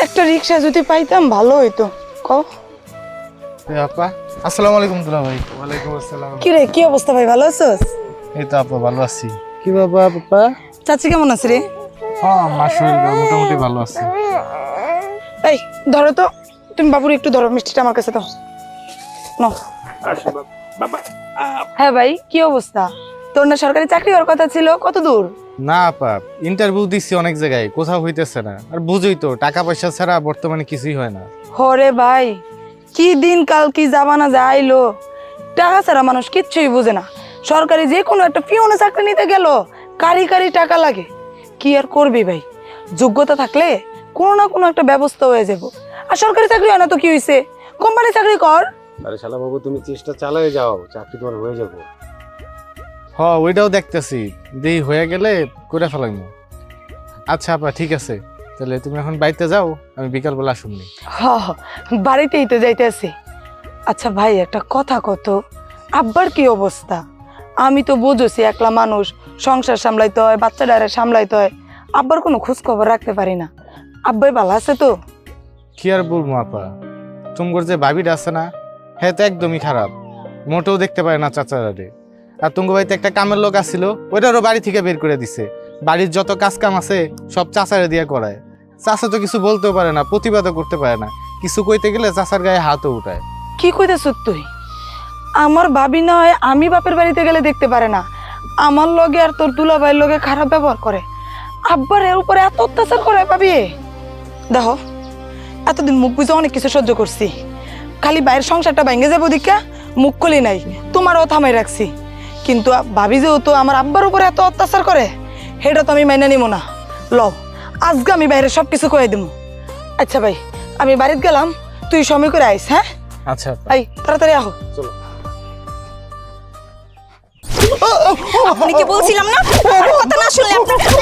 একটা রিক্সা যদি পাইতাম ভালো হইতো। কও আপা আসসালামু আলাইকুম দুলা ভাই। ওয়ালাইকুম আসসালাম। কি রে, কি অবস্থা ভাই, ভালো আছোস? এই তো আপা ভালো আছি। কি বাবা পাপা? চাচি কেমন আছে রে? হ্যাঁ মা শরীর মোটামুটি ভালো আছে। এই ধরো তো, তুমি বাবুর একটু ধরো, মিষ্টিটা আমার কাছে দাও। নাও। হ্যাঁ ভাই, কি অবস্থা? তোর না সরকারি চাকরি হওয়ার কথা ছিল, কত দূর? না আপা, ইন্টারভিউ দিচ্ছি অনেক জায়গায়, কোথাও হইতেছে না। আর বুঝই তো টাকা পয়সা ছাড়া বর্তমানে কিছুই হয় না। হরে ভাই, কি দিন কাল কি জামানা যাইলো, টাকা ছাড়া মানুষ কিচ্ছুই বুঝে না। সরকারি যে কোনো একটা পিওনে চাকরি নিতে গেল কারি কারি টাকা লাগে। কি আর করবি ভাই, যোগ্যতা থাকলে কোনো না কোনো একটা ব্যবস্থা হয়ে যাব। আর সরকারি চাকরি হয় না তো কি হয়েছে, কোম্পানি চাকরি কর। আরে শালা বাবু, তুমি চেষ্টা চালিয়ে যাও, চাকরি তোমার হয়ে যাবে। হ্যাঁ ওইটাও দেখতেছি, দেই হয়ে গেলে করে ফেলাম। আচ্ছা আপা ঠিক আছে, তাহলে তুমি এখন বাড়িতে যাও, আমি বিকালবেলা শুননি। বাড়িতেই তো যাইতেছি। আচ্ছা ভাই, একটা কথা কত, আব্বার কি অবস্থা? আমি তো বুঝছি একলা মানুষ, সংসার সামলাইতে হয়, বাচ্চাটারে সামলাইতে হয়, আব্বার কোনো খোঁজ খবর রাখতে পারি না। আব্বাই ভালো আছে তো? কি আর বলবো আপা, তোমার যে ভাবিটা আছে না, হ্যাঁ তো একদমই খারাপ, মোটেও দেখতে পারে না চাচারে। আর তুঙ্গ বাড়িতে একটা কামের লোক আসছিল, ওইটারও বাড়ি থেকে বের করে দিছে। বাড়ির যত কাজ কাম আছে সব চাচারে দিয়ে করায়। চাচা তো কিছু বলতেও পারে না, প্রতিবাদও করতে পারে না, কিছু কইতে গেলে চাচার গায়ে হাতও উঠায়। কি কইতেছ তুই? আমার ভাবি না হয় আমি বাপের বাড়িতে গেলে দেখতে পারে না, আমার লগে আর তোর দুলাভাইয়ের লগে খারাপ ব্যবহার করে, আব্বার এর উপরে এত অত্যাচার করে। ভাবি দেখো, এতদিন মুখ বুঝে অনেক কিছু সহ্য করছি, খালি বাইরের সংসারটা ভেঙে যাবো দীক্ষা মুখ খুলি নাই, তোমারও থামাই রাখছি। কিন্তু ভাবি যেহেতু আমার আব্বার উপরে এত অত্যাচার করে, সেটা তো আমি মাইনা নিব না। লও, আজকে আমি বাইরে সব কিছু কয়ে দিব। আচ্ছা ভাই, আমি বাড়িতে গেলাম, তুই সময় করে আইস। হ্যাঁ আচ্ছা এই তাড়াতাড়ি আহো। আপনি কি বলছিলাম না, আমার কথা না শুনলে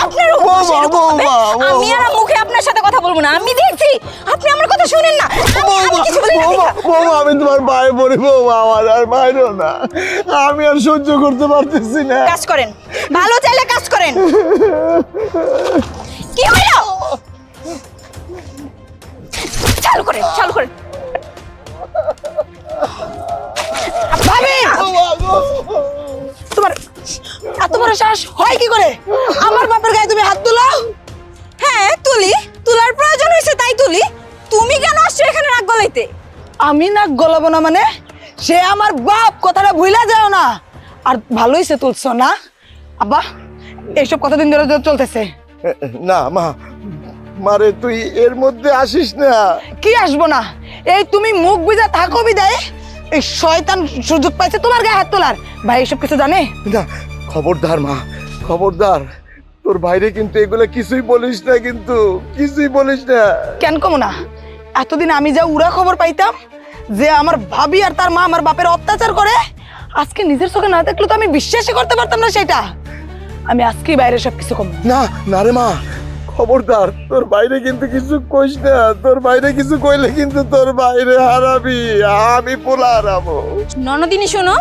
আপনার অভ্যাস এরকম হবে। আমি আর মুখে আপনার সাথে কথা বলবো না, আমি দেখছি আপনি আমার কথা শুনেন না। আমি কিছু বলি না। বৌমা, আমি তোমার পায়ে পড়ি বৌমা, আমার আর বাইরো না, আমি আর সহ্য করতে পারতেছি না। কাজ করেন, ভালো চাইলে কাজ করেন। কি হইলো? চালু করেন, চালু করেন। ভাবি, তোমার এত বড় সাহস হয় কি করে? আমার বাপের গায়ে তুমি হাত তুলাও? হ্যাঁ তুলি, তুলার প্রয়োজন হয়েছে তাই তুলি। তুমি কেন আসছো এখানে নাক গলাইতে? আমি নাক গলাবো না মানে? সে আমার বাপ, কথাটা ভুলা যাও না। আর ভালো হয়েছে তুলছো না? আব্বা, এইসব কতদিন ধরে চলতেছে? না মা, মারে তুই এর মধ্যে আসিস না। কি আসবো না? এই তুমি মুখ বুঝা থাকো বিদায়, এই শয়তান সুযোগ পাইছে তোমার গায়ে হাত তোলার। ভাই এসব কিছু জানে না, খবরদার মা, খবরদার, তোর বাইরে কিন্তু এগুলো কিছুই বলিস না, কিন্তু কিছুই বলিস না। কেন কমো না? এতদিন আমি যা উড়া খবর পাইতাম যে আমার ভাবি আর তার মা আমার বাপের অত্যাচার করে, আজকে নিজের চোখে না দেখলে তো আমি বিশ্বাসই করতে পারতাম না সেটা। আমি আজকেই বাইরে সব কিছু কম। না না রে মা, খবরদার, তোর বাইরে কিন্তু কিছু কইস না। তোর বাইরে কিছু কইলে কিন্তু তোর বাইরে হারাবি, আমি পোলা হারাবো। ননদিনী শোনো,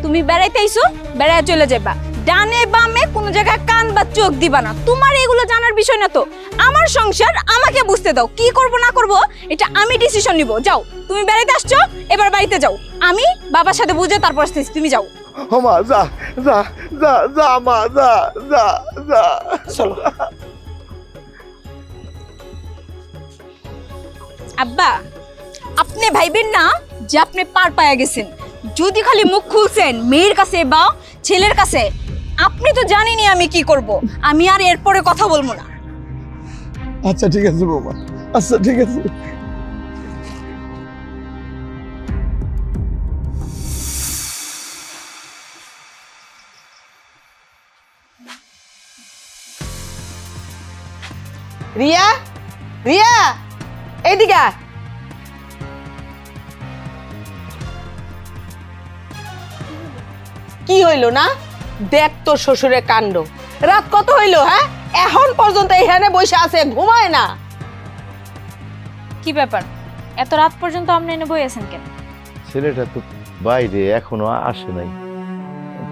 তুমি বেড়াইতে আইছো, বেড়ায় চলে যাবা। ডানে বামে কোনো জায়গায় কান বা চোখ দিবা না। তোমার এগুলো জানার বিষয় না তো। আমার সংসার আমাকে বুঝতে দাও, কি করব না করব এটা আমি ডিসিশন নিব। যাও, তুমি বেড়াইতে আসছো, এবার বাড়িতে যাও। আমি বাবার সাথে বুঝে তারপর আসতেছি, তুমি যাও। ও মা, যা যা যা যা মা, যা যা যা। চলো। আব্বা, আপনি ভাইবেন না যে আপনি পার পায়া গেছেন। যদি খালি মুখ খুলছেন মেয়ের কাছে বা ছেলের কাছে, আপনি তো জানেনই আমি কি করব। আমি আর এরপরে কথা বলবো না। আচ্ছা ঠিক আছে বৌমা, আচ্ছা ঠিক আছে। রিয়া, রিয়া, এইদিকে আয়। কি হইলো না? দেখ তোর শ্বশুরের কাণ্ড। রাত কত হইলো? হ্যাঁ, এখন পর্যন্ত এখানে বসে আছে, ঘুমায় না। কি ব্যাপার, এত রাত পর্যন্ত আপনি এনে বই আছেন কেন? ছেলেটা তো বাইরে এখনো আসে নাই,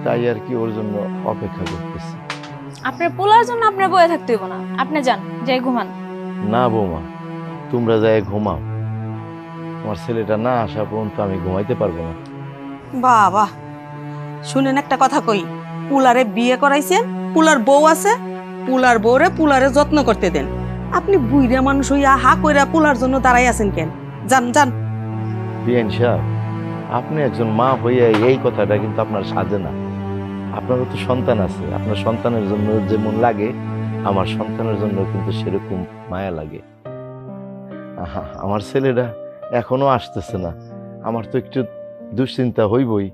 তাই আর কি ওর জন্য অপেক্ষা করতেছি। আপনার পোলার জন্য আপনার বয়ে থাকতে হইব না, আপনি যান, যাই ঘুমান। না বৌমা, তোমরা যাই ঘুমাও। আমার ছেলেটা না আসা পর্যন্ত আমি ঘুমাইতে পারবো না। বাবা, শুনেন একটা কথা কই, পুলারে বিয়ে করাইছেন, পুলার বউ আছে, পুলার বউরে পুলারে যত্ন করতে দেন। আপনি বুইরা মানুষ হইয়া হা কইরা পুলার জন্য দাঁড়াই আছেন কেন? যান যান। বিয়ান সাহেব, আপনি একজন মা হইয়া এই কথাটা কিন্তু আপনার সাজে না। আপনারও তো সন্তান আছে, আপনার সন্তানের জন্য যেমন লাগে আমার সন্তানের জন্য কিন্তু সেরকম মায়া লাগে। আমার ছেলেটা এখনো আসতেছে না, আমার তো একটু দুশ্চিন্তা হইবই।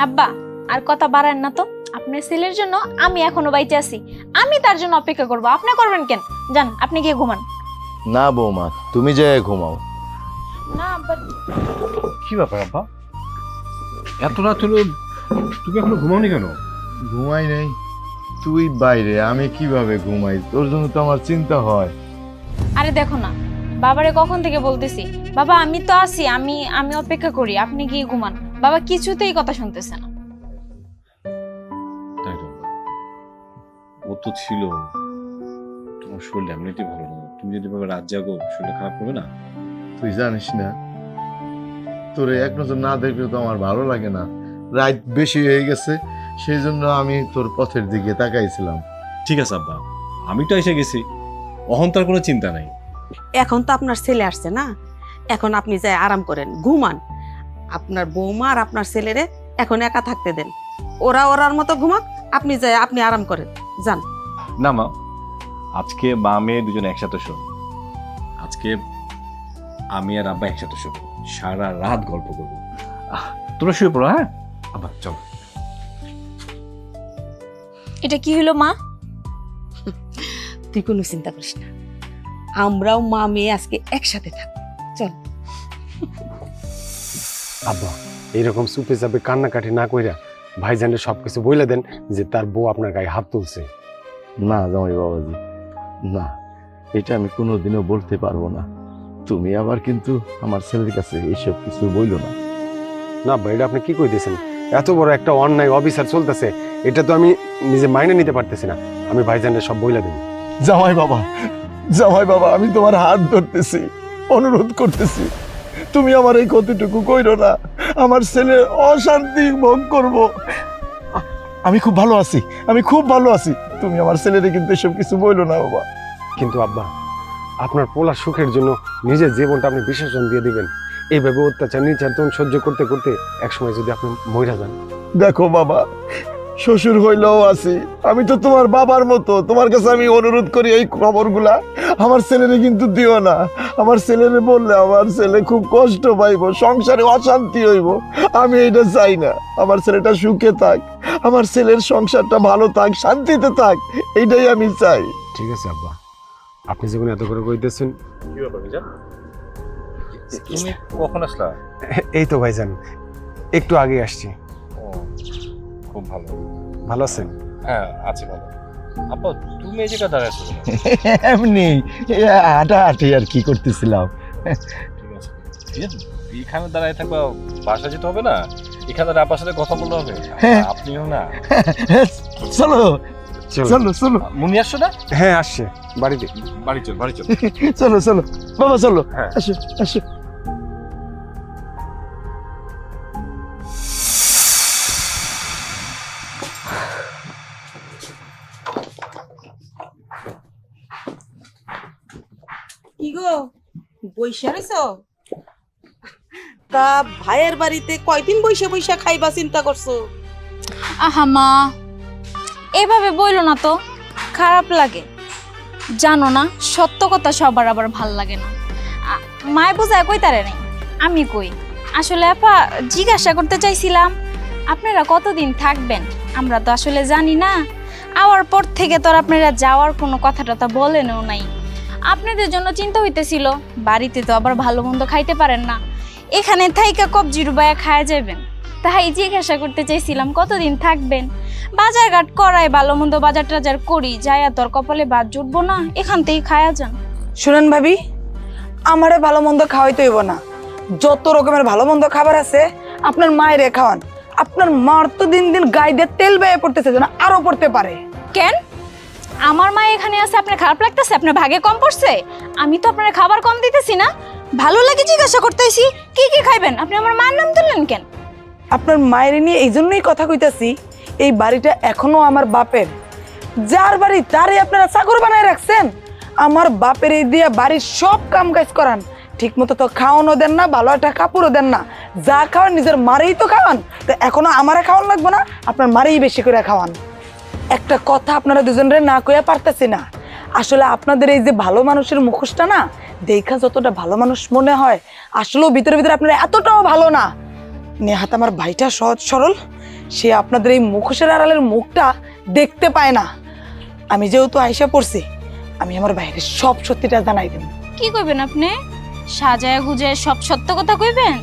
আব্বা, আর কথা বাড়ান না তো। আপনার ছেলের জন্য আমি এখনো বাইচে আছি, আমি তার জন্য অপেক্ষা করব। আপনি করবেন কেন? যান, আপনি গিয়ে ঘুমান। না বৌমা, তুমি যাই ঘুমাও। না আব্বা। কি ব্যাপার আব্বা, এত রাত হলো তুমি এখনো ঘুমাওনি কেন? ঘুমাই নাই, তুই বাইরে, আমি কিভাবে ঘুমাই? তোর জন্য তো আমার চিন্তা হয়। আরে দেখো না, বাবারে কখন থেকে বলতেছি, বাবা আমি তো আছি, আমি আমি অপেক্ষা করি, আপনি গিয়ে ঘুমান। বাবা কিছুতেই কথা শুনতেছে না। তাই তো, ও তো ছিল। তোমার শরীর এমনিতেই ভালো না, তুমি যদি ভাবে রাত জাগো শরীর খারাপ করবে না। তুই জানিস না, তোরে এক নজর না দেখলে তো আমার ভালো লাগে না। রাত বেশি হয়ে গেছে, সেই জন্য আমি তোর পথের দিকে তাকাইছিলাম। ঠিক আছে আব্বা, আমি তো এসে গেছি, অহংকার কোনো চিন্তা নাই। এখন তো আপনার ছেলে আসছে না, এখন আপনি যাই আরাম করেন, ঘুমান। আপনার বৌমা আর আপনার ছেলেরে এখন একা থাকতে দেন, ওরা ওরার মতো ঘুমাক, আপনি যাই আপনি আরাম করেন, যান। না মা, আজকে মা মেয়ে দুজন একসাথে শোন। আজকে আমি আর আব্বা একসাথে শোন, সারা রাত গল্প করবো। তোমরা শুয়ে পড়ো। হ্যাঁ আব্বা, চলো। এটা কি হলো মা? তুই কোনো চিন্তা করিস না, আমরাও মা মেয়ে আজকে একসাথে থাকবো, চল। আব্বা, এইরকম চুপে চাপে কান্নাকাটি না কইরা ভাইজানের সবকিছু বইলে দেন যে তার বউ আপনার গায়ে হাত তুলছে। না জামাই বাবাজি, না, এটা আমি কোনোদিনও বলতে পারবো না। তুমি আবার কিন্তু আমার ছেলের কাছে এইসব কিছু বইলো না। না আব্বা, এটা আপনি কি কইতেছেন? এত বড় একটা অন্যায় অবিচার চলতেছে, এটা তো আমি নিজে মাইনে নিতে পারতেছি না। আমি ভাইজানের সব বইলে দেব। জামাই বাবা, জামাই বাবা, আমি তোমার হাত ধরতেছি, অনুরোধ করতেছি, তুমি আমার এই ক্ষতিটুকু কইরো না। আমার ছেলে অশান্তি ভোগ করব। আমি খুব ভালো আছি, আমি খুব ভালো আছি। তুমি আমার ছেলেরে কিন্তু এসব কিছু বইলো না বাবা। কিন্তু আব্বা, আপনার পোলার সুখের জন্য নিজের জীবনটা আপনি বিসর্জন দিয়ে দিবেন? এইভাবে অত্যাচার নির্যাতন সহ্য করতে করতে একসময় যদি আপনি মইরা যান? দেখো বাবা, শ্বশুর হইলেও আছি, আমি তো তোমার বাবার মতো। তোমার কাছে আমি অনুরোধ করি এই খবরগুলা আমার ছেলেরে কিন্তু দিও না। আমার ছেলেরে বললে আমার ছেলে খুব কষ্ট পাইব, সংসারে অশান্তি হইব। আমি এটা চাই না। আমার ছেলেটা সুখে থাক, আমার ছেলের সংসারটা ভালো থাক, শান্তিতে থাক, এইটাই আমি চাই। ঠিক আছে আব্বা, আপনি যখন এত করে কইতেছেন। কি ব্যাপার মিজান? তুমি কখন আসলা? এই তো ভাইজান, একটু আগে আসছি। ও, খুব ভালো। ভালো আছেন? হ্যাঁ আছি ভালো। আপা তুমি এই জায়গায় দাঁড়ায় আছো কেন? এমনি হাঁটাহাঁটি আর কি করতেছিলাম। ঠিক আছে মিজান, এখানে দাঁড়ায় থাকবা, বাসা যেতে হবে না? এখানে দাঁড়ায় আপার সাথে কথা বলতে হবে। আপনিও না? চলো চলো চলো। মুনি আসছো না? হ্যাঁ আসছে, বাড়িতে। বাড়ি চল, বাড়ি চল। চলো চলো বাবা, চলো। হ্যাঁ। আসো আসো। কি গো, বইসা রইছো? তা ভাইয়ের বাড়িতে কয়দিন বইসা বইসা খাইবা চিন্তা করছো? আহা মা, এভাবে বইলো না তো, খারাপ লাগে। জানো না, সত্য কথা সবার আবার ভাল লাগে না। মায় বোঝায় কই তারে নাই, আমি কই। আসলে আপা জিজ্ঞাসা করতে চাইছিলাম আপনারা কতদিন থাকবেন, আমরা তো আসলে জানি না। আওয়ার পর থেকে তো আর আপনারা যাওয়ার কোনো কথাটা তো বলেনও নাই। আপনাদের জন্য চিন্তা হইতেছিল, বাড়িতে তো আবার ভালো মন্দ খাইতে পারেন না, এখানে থাইকা কবজি ডুবাইয়া খায়া যাবেন। তাই জিজ্ঞাসা করতে চাইছিলাম কতদিন থাকবেন। বাজার ঘাট করাই, ভালো মন্দ বাজার টাজার করি, যাইয়া তোর কপালে বাদ জুটবো না, এখান থেকেই খায়া যান। শুনেন ভাবি, আমারে ভালো মন্দ খাওয়াইতে হইব না। যত রকমের ভালো মন্দ খাবার আছে আপনার মায়ের খাওয়ান। আপনার মার তো দিন দিন গায়ে দিয়ে তেল বেয়ে পড়তেছে, যেন আরো পড়তে পারে। কেন আমার মা এখানে আছে আপনার খারাপ লাগতেছে? আপনার ভাগে কম পড়ছে? আমি তো আপনার খাবার কম দিতেছি না, ভালো লাগে জিজ্ঞাসা করতেছি কি কি খাইবেন। আপনি আমার মার নাম তুললেন কেন? আপনার মায়ের নিয়ে এই জন্যই কথা কইতাছি, এই বাড়িটা এখনো আমার বাপের। যার বাড়ি তারে আপনারা চাকর বানায় রাখছেন। আমার বাপের এই দিয়ে বাড়ির সব কাম কাজ করান, ঠিক মতো তো খাওয়ানো দেন না, ভালো একটা কাপড়ও দেন না। যা খাওয়ান নিজের মারেই তো খাওয়ান, তো এখনো আমারে খাওয়ান লাগবে না? আপনার মারেই বেশি করে খাওয়ান। একটা কথা আপনারা দুজনের না কইয়া পারতেছি না। আসলে আপনাদের এই যে ভালো মানুষের মুখোশটা না, দেখা যতটা ভালো মানুষ মনে হয়, আসলেও ভিতরে ভিতরে আপনারা এতটাও ভালো না। নেহাত আমার ভাইটা সহজ সরল, সে আপনাদের এই মুখোশের আড়ালের মুখটা দেখতে পায় না। আমি যেহেতু আইসা পড়ছি, আমি আমার বাইরে সব সত্যিটা জানাই দেব। কি কইবেন আপনি? সাজায় গুজায় সব সত্য কথা কইবেন?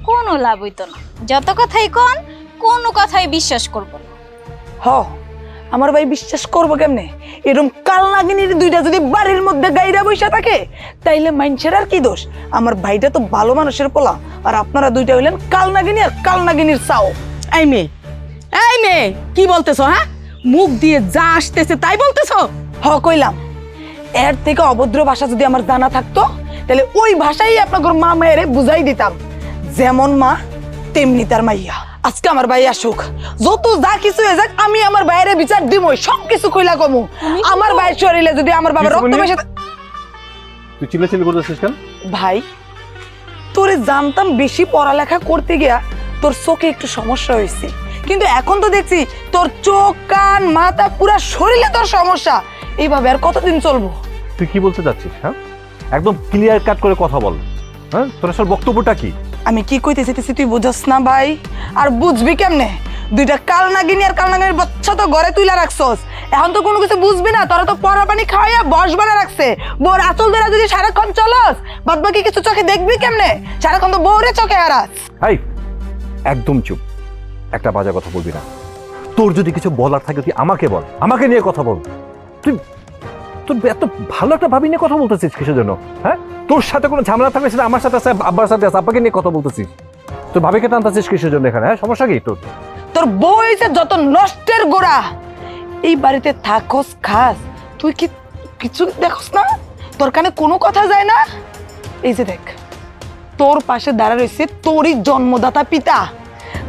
কোনো লাভ হইতো না। যত কথাই কন, কোনো কথাই বিশ্বাস করব না। হ, আমার ভাই বিশ্বাস করবো কেমনে? এরকম কাল নাগিনীর দুইটা যদি বাড়ির মধ্যে গাইরা বৈশা থাকে, তাইলে মানুষের আর কি দোষ? আমার ভাইটা তো ভালো মানুষের পোলা, আর আপনারা দুইটা হইলেন কাল নাগিনী আর কাল নাগিনীর চাও। এই মেয়ে, এই মেয়ে, কি বলতেছো? হ্যাঁ, মুখ দিয়ে যা আসতেছে তাই বলতেছো? হ কইলাম, এর থেকে অভদ্র ভাষা যদি আমার জানা থাকতো, তাহলে ওই ভাষাই আপনার মা মায়েরে বুঝাই দিতাম। যেমন মা তেমনি তার মাইয়া। আজকে আমার ভাই আসুক, যত যা কিছু হয়ে যাক, আমি আমার ভাইয়ের বিচার দিবই, সবকিছু কইলা কমু। আমার ভাইয়ের শরীরে যদি আমার বাবার রক্ত বেশি। তুই চিল্লাচিল্লি করতেছিস কেন? ভাই, তোরে জানতাম বেশি পড়ালেখা করতে গিয়া তোর চোখে একটু সমস্যা হয়েছে, কিন্তু এখন তো দেখছি তোর চোখ, কান, মাথা, পুরা শরীরে তোর সমস্যা। এইভাবে আর কতদিন চলবো? তুই কি বলতে চাচ্ছিস? হ্যাঁ, একদম ক্লিয়ার কাট করে কথা বল। হ্যাঁ, তোর আসল বক্তব্যটা কি? আমি কি কইতে চাইতেছি তুই বুঝছ না ভাই? আর বুঝবি কেমনে? দুইটা কাল নাগিনী আর কাল নাগিনীর বাচ্চা তো ঘরে তুইলা রাখছস, এখন তো কোনো কিছু বুঝবি না। তোরা তো পড়া পানি খাওয়াইয়া বস বানা রাখছে। বউর আঁচল ধরা যদি সারাক্ষণ চলস, বাদ বাকি কিছু চোখে দেখবি কেমনে? সারাক্ষণ তো বউরে চোখে হারাস। এই একদম চুপ, একটা বাজে কথা বলবি না। তোর যদি কিছু বলার থাকে তুই আমাকে বল, আমাকে নিয়ে কথা বল। তুই তোর এত ভালো একটা ভাবি নিয়ে কথা বলতেছিস কিসের জন্য? হ্যাঁ, তোর সাথে কোনো ঝামেলা থাকলে সেটা আমার সাথে আছে, আব্বার সাথে আছে, আব্বাকে নিয়ে কথা বলতেছিস। তোর ভাবিকে টানতেছিস কিসের জন্য এখানে? হ্যাঁ, সমস্যা কি তোর? তোর বউ হইছে যত নষ্টের গোড়া। এই বাড়িতে থাকস, খাস, তুই কি কিছু দেখস না? তোর কানে কোনো কথা যায় না? এই যে দেখ, তোর পাশে দাঁড়া রয়েছে তোরই জন্মদাতা পিতা,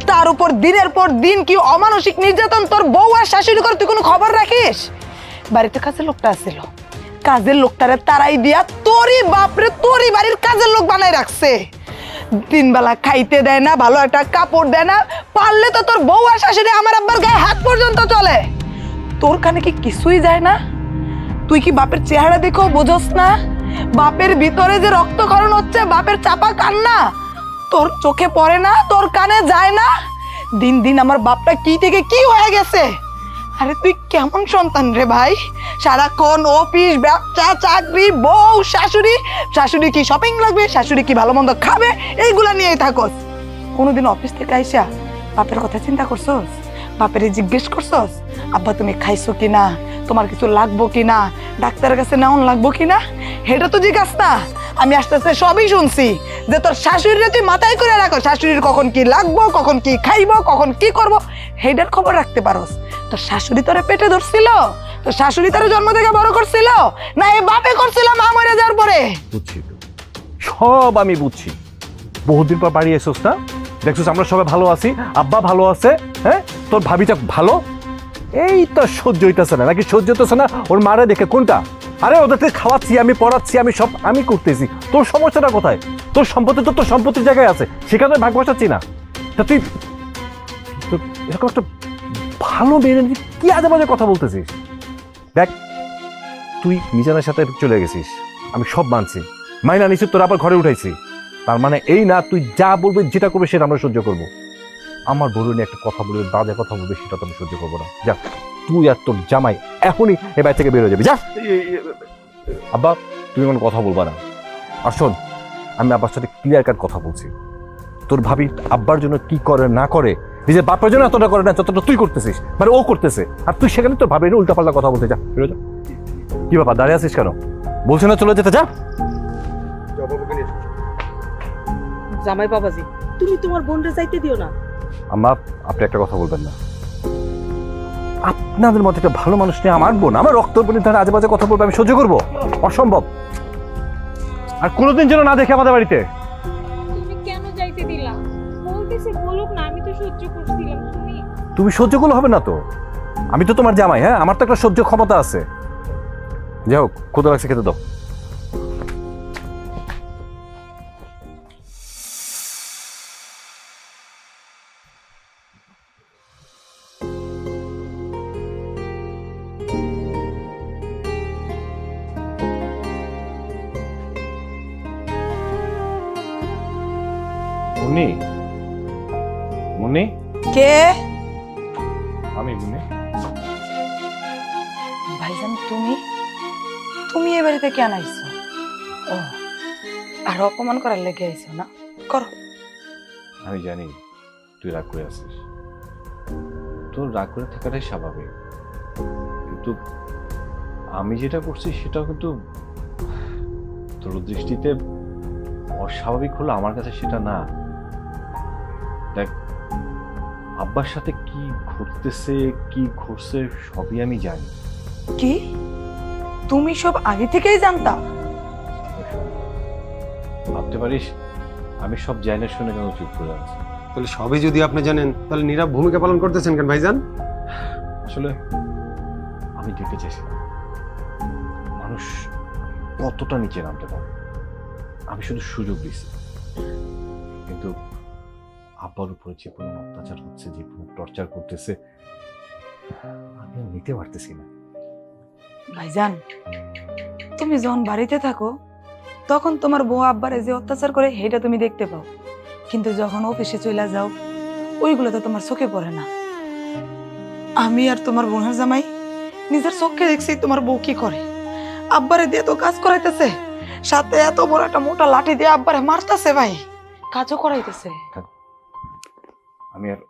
তার উপর দিনের পর দিন কি অমানসিক নির্যাতন তোর বউ আর শাশুড়ি করে তুই কোনো খবর রাখিস? বাড়িতে কাজের লোকটা আসছিল, কাজের লোকটারে তারাই দিয়া তোরই বাপরে তোরই বাড়ির কাজের লোক বানাই রাখছে। তিনবেলা খাইতে দেয় না, ভালো একটা কাপড় দেয় না, পারলে তো তোর বউ আর শাশুড়ি আমার আব্বার গায়ে হাত পর্যন্ত চলে। তোর কানে কি কিছুই যায় না? তুই কি বাপের চেহারা দেখো বোঝস না? বাপের ভিতরে যে রক্তক্ষরণ হচ্ছে, বাপের চাপা কান্না তোর চোখে পড়ে না, তোর কানে যায় না? দিন দিন আমার বাপটা কি থেকে কি হয়ে গেছে। আরে তুই কেমন সন্তান রে ভাই? সারাক্ষণ অফিস, ব্যবসা, চাকরি, বউ, শাশুড়ি। শাশুড়ি কি শপিং লাগবে, শাশুড়ি কি ভালো মন্দ খাবে, এইগুলা নিয়েই থাকস। কোনোদিন অফিস থেকে আইসা বাপের কথা চিন্তা করছস? বাপের জিজ্ঞেস করছস আব্বা তুমি খাইছো কিনা, তোমার কিছু লাগবো কিনা, ডাক্তারের কাছে নেওয়ান লাগবো কিনা? এটা তো জিজ্ঞাস না। আমি আস্তে আস্তে সবই শুনছি যে তোর শাশুড়িরে তুই মাথায় করে রাখো, শাশুড়ির কখন কি লাগবো, কখন কি খাইবো, কখন কি করবো, সেইটার খবর রাখতে পারোস। তোর শাশুড়ি তোরে পেটে ধরছিল? তোর শাশুড়ি তোরে জন্ম থেকে বড় করছিল, না এই বাপে করছিল মা মরে যাওয়ার পরে? বুঝছি তো, সব আমি বুঝছি। বহুদিন পর বাড়ি এসোস না, দেখছিস আমরা সবাই ভালো আছি, আব্বা ভালো আছে, হ্যাঁ তোর ভাবিটা ভালো। এই তো সহ্য হইতেছে না, নাকি সহ্য হইতেছে না ওর মারে দেখে? কোনটা? আরে ওদেরকে খাওয়াচ্ছি, আমি পড়াচ্ছি, আমি সব আমি করতেছি, তোর সমস্যাটা কোথায়? তোর সম্পত্তি তো তোর সম্পত্তির জায়গায় আছে, সেখানে ভাগ বসাচ্ছি না। তা তুই এরকম একটা ভালো মেয়ে কি আজে বাজে কথা বলতেছিস? দেখ তুই মিজানের সাথে চলে গেছিস, আমি সব মানছি, মাইনা নিশ্চিত তোর আবার ঘরে উঠাইছি, তার মানে এই না তুই যা বলবে যেটা করবে সেটা আমরা সহ্য করবো। আমার বড় নিয়ে একটা কথা বলবে, বাজে কথা বলবে, সেটা তো আমি সহ্য করবো না। যা তুই আর তোর জামাই এখনই এ বাড়ি থেকে বের হয়ে যাবি, যা। আব্বা তুমি কোনো কথা বলবা না। আর শোন, আমি আব্বার সাথে ক্লিয়ার কাট কথা বলছি, তোর ভাবি আব্বার জন্য কি করে না করে, নিজের বাপের জন্য এতটা করে না যতটা তুই করতেছিস, মানে ও করতেছে, আর তুই সেখানে তোর ভাবি উল্টা পাল্টা কথা বলতে। যা বেরো, যা। কি ব্যাপার দাঁড়িয়ে আছিস কেন? বলছে না চলে যেতে, যা। জামাই বাবাজি, তুমি তোমার বোনরে যাইতে দিও না। আম্মা আপনি একটা কথা বলবেন না, আপনাদের মধ্যে একটা ভালো মানুষ নিয়ে আমার বোন, আমার রক্ত বোনের ধারে আজে বাজে কথা বলবে আমি সহ্য করবো? অসম্ভব। আর কোনোদিন যেন না দেখে আমাদের বাড়িতে। তুমি কেন যাইতে দিলা? বলতেছে বলুক না, আমি তো সহ্য করছিলাম। তুমি সহ্য করলে হবে না তো, আমি তো তোমার জামাই, হ্যাঁ আমার তো একটা সহ্য ক্ষমতা আছে। যাই হোক, ক্ষুধা লাগছে, খেতে দাও। মুন্নি, মুন্নি, কে? আমি মুন্নি। ভাইজান তুমি তুমি এ বাড়িতে কেন আইছো? ও, আর অপমান করার লেগে আইছো না? করো। আমি জানি তুই রাগ করে আছিস, তোর রাগ করে থাকাটাই স্বাভাবিক, কিন্তু আমি যেটা করছি সেটা কিন্তু তোর দৃষ্টিতে অস্বাভাবিক হলো, আমার কাছে সেটা না। দেখ, আব্বার সাথে কি ঘটতেছে, কি ঘটছে সবই আমি জানি। কি তুমি সব আগে থেকেই জানতা? ভাবতে পারিস আমি সব জানি না শুনে কেন চুপ করে আছি? তাহলে সবই যদি আপনি জানেন, তাহলে নীরব ভূমিকা পালন করতেছেন কেন ভাইজান? আসলে আমি দেখতে চাইছিলাম মানুষ কতটা নিচে নামতে পারে, আমি শুধু সুযোগ দিছি। কিন্তু আব্বার উপরে যে কোনো অত্যাচার হচ্ছে, যে কোনো টর্চার করতেছে, আমি আর নিতে পারতেছি না। ভাইজান তুমি যখন বাড়িতে থাকো তখন তোমার বউ আব্বারে যে অত্যাচার করে সেটা তুমি দেখতে পাও, কিন্তু যখন অফিসে চলে যাও ওইগুলো তো তোমার চোখে পড়ে না। আমি আর তোমার বোনের জামাই নিজের চোখে দেখছি তোমার বউ কি করে। আব্বারে দিয়ে তো কাজ করাইতেছে, সাথে এত বড় একটা মোটা লাঠি দিয়ে আব্বারে মারতেছে, ভাই কাজও করাইতেছে। আমি আর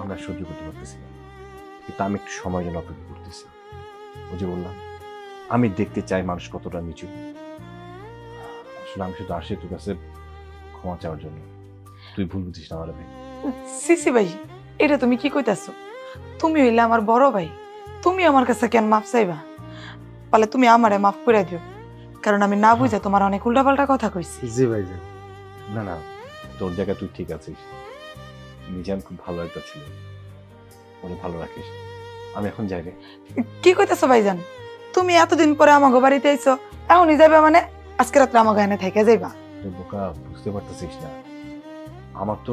আমরা সহ্য করতে পারতেছি না, কিন্তু আমি একটু সময় জন্য অপেক্ষা করতেছি। ওই যে বললাম, আমি দেখতে চাই মানুষ কতটা নিচু। আসলে আমি শুধু আসি তোর কাছে ক্ষমা চাওয়ার জন্য, তুই ভুল বুঝিস না আমার ভাই। সিসি ভাই, এটা তুমি কি কইতাছো? তুমি হইলে আমার বড় ভাই, তুমি আমার কাছে কেন মাপ চাইবা? পালে তুমি আমারে মাফ করে দিও, কারণ আমি না বুঝে তোমার অনেক উল্টাপাল্টা কথা কইছি। জি ভাইজান। না না, তোর জায়গায় তুই ঠিক আছিস। মিজান খুব ভালো একটা ছিল, ওরে ভালো রাখিস। আমি এখন যাই রে। কি কইতাছো ভাইজান? তুমি এতদিন পরে আমাগো বাড়িতে আইছো, এখনই যাইবা? মানে আজকে রাত্রে আমাগো এনে থেকে যাইবা? আরে বোকা, বুঝতে পারতেছিস না, আমার তো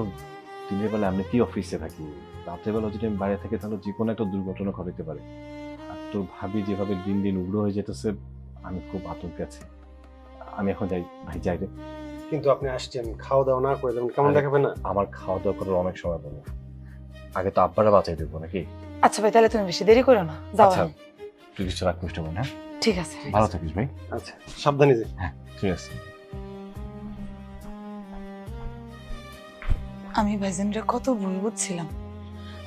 দিনের বেলা আমি কি অফিসে থাকি, রাতের বেলা যদি আমি বাইরে থাকি তাহলে যে কোনো একটা দুর্ঘটনা ঘটাতে পারে। আর তোর ভাবি যেভাবে দিন দিন উগ্র হয়ে যেতেছে, আমি খুব আতঙ্কে আছি। আমি এখন যাই ভাই, যাই রে। কিন্তু আপনি আসছেন, খাওয়া দাওয়া না করে দেবেন, কেমন দেখাবেন না? আমার খাওয়া দাওয়া করার অনেক সময় পাবো, আগে তো আব্বারা বাঁচাই দেবো নাকি? আচ্ছা ভাই, তাহলে তুমি বেশি দেরি করো না, যাও। আচ্ছা তুই কিছু রাখ মিষ্টি বোন, হ্যাঁ? ঠিক আছে। ভালো থাকিস ভাই। আচ্ছা, সাবধানে যে। হ্যাঁ ঠিক আছে। আমি ভাইজানরে কত ভুল বুঝছিলাম,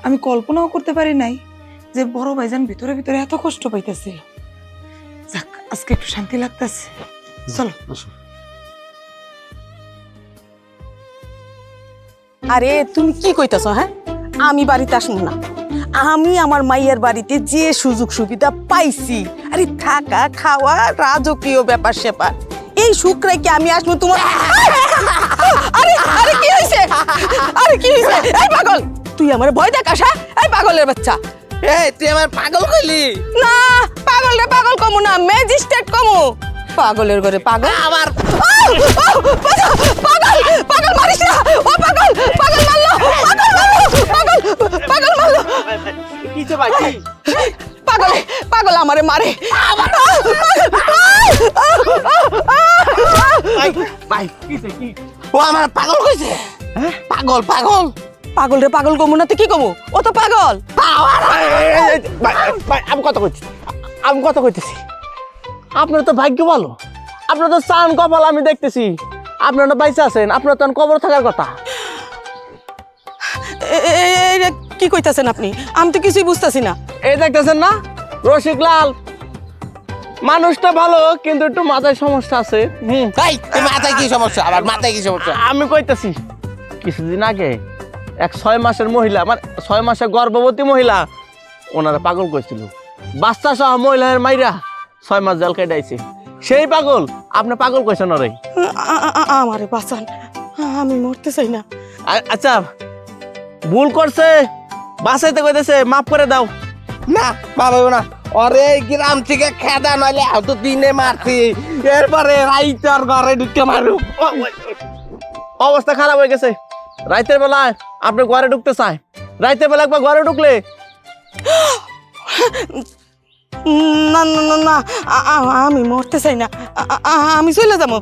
আমি কল্পনাও করতে পারি নাই যে বড় ভাইজান ভিতরে ভিতরে এত কষ্ট পাইতেছিল। যাক, আজকে একটু শান্তি লাগতেছে। চলো। আরে তুমি কি কইতাছ? হ্যাঁ, আমি বাড়িতে আসবো না। আমি আমার মাইয়ার বাড়িতে যে সুযোগ সুবিধা পাইছি, আরে থাকা খাওয়া রাজকীয় ব্যাপার স্যাপার, এই শুক্রাই কি আমি আসবো তোমার? আরে আরে কি হইছে? আরে কি হইছে? এই পাগল, তুই আমার ভয় দেখাস? হ্যাঁ, এই পাগলের বাচ্চা, এই তুই আমার পাগল কইলি? না পাগল রে পাগল কমু না, ম্যাজিস্ট্রেট কমু। পাগলের ঘরে পাগল আমার। পাগল পাগল মারিস না, ও পাগল পাগল মারলো, পাগল মারলো, পাগল পাগল মারলো। কিছে ভাই কি? পাগল পাগল আমারে মারে। ভাই কিছে কি? ও আমার পাগল কইছে। হ্যাঁ, পাগল পাগল পাগল রে পাগল কমু না তো কি কমু? ও তো পাগল। ভাই আমি কথা কইছি, আমি কথা কইতেছি। আপনার তো ভাগ্য ভালো, আপনার তো চান কপাল আমি দেখতেছি। আপনার তো বাইসা আছেন, আপনার তো কবর থাকার কথা। কি কইতাছেন আপনি? আমি তো কিছুই বুঝতাছি না। এই দেখতেছেন না রসিক লাল, মানুষটা ভালো কিন্তু একটু মাথায় সমস্যা আছে। মাথায় কি সমস্যা? আবার মাথায় কি সমস্যা? আমি কইতাছি, কিছুদিন আগে এক 6 মাসের মহিলা, মানে 6 মাসের গর্ভবতী মহিলা, ওনারা পাগল কইছিল। বাচ্চা সহ মহিলার মাইরা 6 মাস জেল কাটাইছে। সেই পাগল আপনি পাগল কইছেন ওরে। আমারে বাঁচান, আমি মরতে চাই না। আচ্ছা ভুল করছে, বাঁচাইতে কইতেছে, মাফ করে দাও। না বাবা না, ওরে গ্রাম থেকে খেদা নইলে তো দিনে মারছি, এরপরে রাইতার ঘরে ঢুকে মারু। অবস্থা খারাপ হয়ে গেছে। রাতের বেলায় আপনি ঘরে ঢুকতে চায়, রাতের বেলা একবার ঘরে ঢুকলে না না না না, আমি মরতে চাই না, আমি চলে যাবো।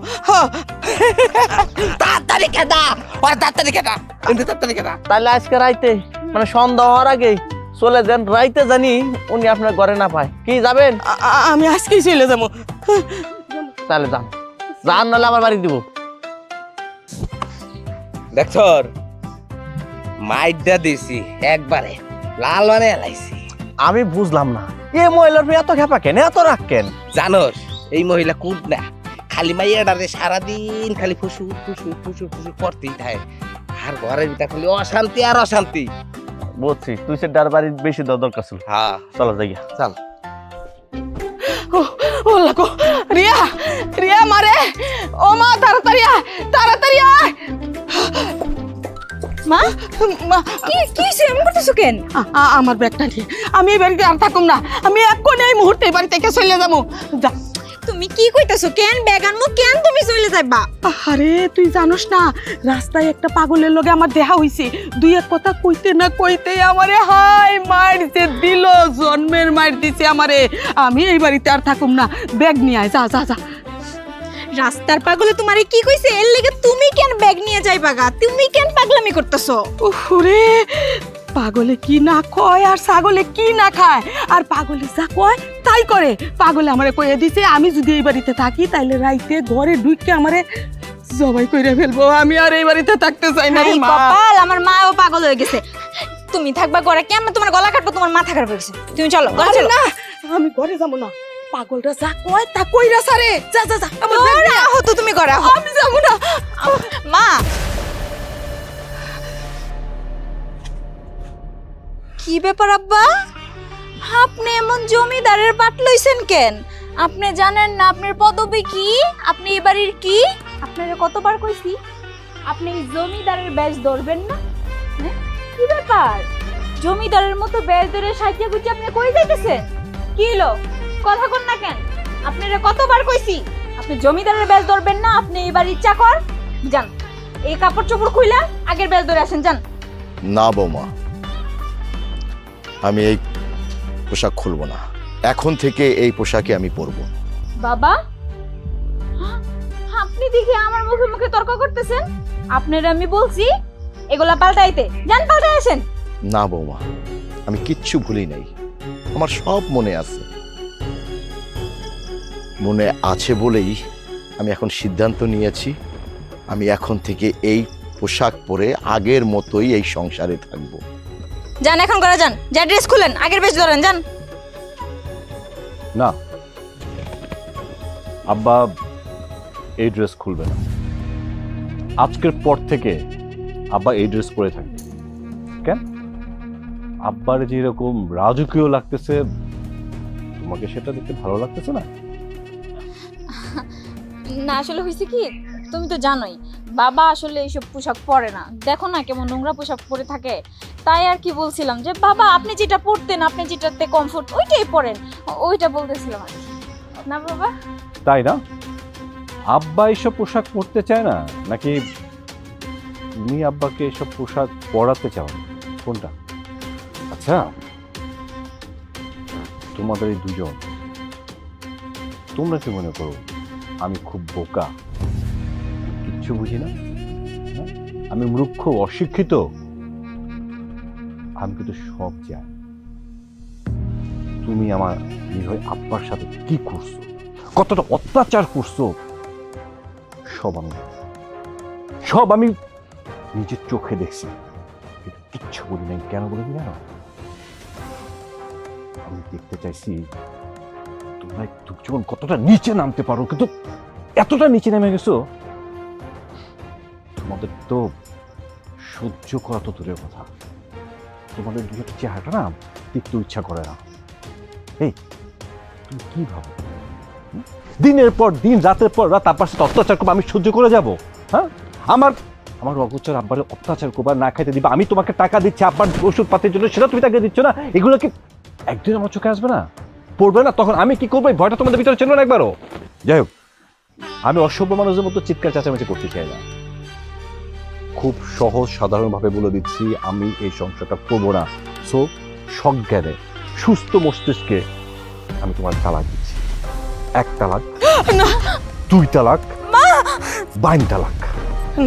তাড়াতাড়ি খেদা, ওরে তাড়াতাড়ি খেদা, কিন্তু তাড়াতাড়ি খেদা। তাহলে আজকে রাইতে, মানে সন্ধ্যা হওয়ার আগে চলে যান, রাইতে জানি উনি আপনার ঘরে না পায়। কি যাবেন? আমি আজকেই চলে যাবো। তাহলে যান, যান নাহলে আমার বাড়ি দিব। দেখছর মাইডা দিছি একবারে, লাল মানে এলাইছি। আমি বুঝলাম না, এ মহিলার মেয়ে এত খেপা কেন, এত রাগ কেন? জানোস এই মহিলা কুদ না, খালি মাইয়াডারে সারাদিন খালি ফুসু ফুসু ফুসু ফুসু করতেই থাকে, আর ঘরের ভিতরে খালি অশান্তি আর অশান্তি। বুঝছি, তুই সে ডার বাড়ি বেশি দেওয়া দরকার ছিল। হ্যাঁ চলো যাইয়া। চল। ও লাগো, রিয়া রিয়া মারে, ও মা তাড়াতাড়ি আয়, তাড়াতাড়ি আয়। মা কি কি এমন করতেছো কেন? আমার ব্যাগটা নিয়ে আমি এই বাড়িতে আর থাকুম না, আমি এখন এই মুহূর্তে এই বাড়ি থেকে চলে যাবো। যা। তুমি কি কইতাছো? কেন ব্যাগ আনমু, কেন তুমি চলে যাইবা? আরে তুই জানোস না, রাস্তায় একটা পাগলের লগে আমার দেখা হইছে, দুই এক কথা কইতে না কইতে আমারে হাই মারছে দিল, জন্মের মার দিছে আমারে। আমি এই বাড়িতে আর থাকুম না, ব্যাগ নিয়ে আয়, যা যা যা। রাস্তার পাগলে তোমারে কি কইছে? এর লাগি তুমি কেন ব্যাগ নিয়ে যাইবা গা? তুমি কেন পাগলামি করতেছো? ওরে পাগলে কি না কয় আর ছাগলে কি না খায়, আর পাগলে যা কয় তাই করে। পাগলে আমারে কইয়া দিছে আমি যদি এই বাড়িতে থাকি তাইলে রাইতে ঘরে ঢুকে আমারে জবাই কইরা ফেলবো। আমি আর এই বাড়িতে থাকতে চাই না রে মা। কপাল, আমার মাও পাগল হয়ে গেছে। তুমি থাকবা ঘরে, কেমন তোমার গলা কাটবো, তোমার মাথা খারাপ হয়ে গেছে। তুমি চলো ঘরে চলো। না আমি ঘরে যাবো না, পাগলটা যা কয় তা কইরা সারে। যা যা যা, আমার ব্যাগ নিয়ে আয়। তো তুমি ঘরে আহো। আমি যাবো না। মা কি ব্যাপার আব্বা, আপনি এমন জমিদারের বাট লইছেন কেন? আপনি জানেন না আপনার পদবি কি, আপনি এই বাড়ির কি? আপনারা কতবার কইছি আপনি জমিদারের ব্যাজ ধরবেন না? হ্যাঁ? কি ব্যাপার, জমিদারের মতো ব্যাজ ধরে সাজিয়া গুছিয়ে আপনি কই যাইতেছেন? কি হলো, কথা কন না কেন? আপনারা কতবার কইছি আপনি জমিদারের ব্যাজ ধরবেন না, আপনি এবার ইচ্ছা কর যান, এই কাপড় চোপড় খুইলা আগের ব্যাজ ধরে আসেন, যান। না বৌমা, আমি এই পোশাক খুলবো না। এখন থেকে এই পোশাকে আমি পরবো। বাবা, আপনি দেখি আমার মুখে মুখে তর্ক করতেছেন। আপনারা আমি বলছি এগুলা পাল্টাইতে, যান পাল্টাই আসেন। না বৌমা, আমি কিচ্ছু ভুলি নাই, আমার সব মনে আছে। মনে আছে বলেই আমি এখন সিদ্ধান্ত নিয়েছি, আমি এখন থেকে এই পোশাক পরে আগের মতোই এই সংসারে থাকবো। যান এখন করে যান, যা ড্রেস খুলেন, আগের বেশ ধরেন, যান। না, আব্বা এই ড্রেস খুলবে না। আজকের পর থেকে আব্বা এই ড্রেস পরে থাকবে। কেন? আব্বার যেরকম রাজকীয় লাগতেছে, তোমাকে সেটা দেখতে ভালো লাগতেছে না? না আসলে হয়েছে কি, তুমি তো জানোই বাবা আসলে এইসব পোশাক পরে না, দেখো না কেমন নোংরা পোশাক পরে থাকে। তাই আর কি বলছিলাম যে বাবা আপনি যেটা পরতেন, আপনি যেটাতে কমফোর্ট ওইটাই পরেন, ওইটা বলতেছিলাম আর কি। না বাবা? তাই না? আব্বা এইসব পোশাক পরতে চায় না, নাকি তুমি আব্বাকে এসব পোশাক পরাতে চাও? কোনটা? আচ্ছা, তোমাদের এই দুজন, তোমরা কি মনে করো আমি খুব বোকা, কিচ্ছু বুঝি না? হ্যাঁ? আমি মূর্খ, অশিক্ষিত? আমি কিন্তু সব জানি। তুমি আমার নিরীহ আব্বার সাথে কি করছো, কতটা অত্যাচার করছো, সব আমি নিজের চোখে দেখছি, কিন্তু কিচ্ছু বলি নাই। কেন বলিনি জানো? আমি দেখতে চাইছি তোমরা দুজন কতটা নিচে নামতে পারো, কিন্তু এতটা নিচে নেমে গেছো, তোমাদের তো সহ্য করা তো দূরের কথা, তোমাদের দুজনের চেহারাটা না দেখতে ইচ্ছা করে না। এই তুমি কি ভাবো, দিনের পর দিন, রাতের পর রাত আব্বার সাথে অত্যাচার করবো আমি সহ্য করে যাব? হ্যাঁ, আমার অগোচর আব্বারে অত্যাচার করবা, না খাইতে দিবা, আমি তোমাকে টাকা দিচ্ছি আব্বার ওষুধ পাতির জন্য, সেটা তুমি তাকে দিচ্ছ না, এগুলো কি একদিন আমার চোখে আসবে না, পড়বে না? তখন আমি কি করবো? এই ভয়টা তোমাদের ভিতরে ছিল না একবারও? যাই হোক, আমি অসভ্য মানুষের মতো চিৎকার চেঁচামেচি করতে চাই না। খুব সহজ সাধারণভাবে বলে দিচ্ছি, আমি এই সংসারটা করবো না। সো সজ্ঞানে সুস্থ মস্তিষ্কে আমি তোমার তালাক দিচ্ছি। 1 তালাক, 2 তালাক, 22 তালাক।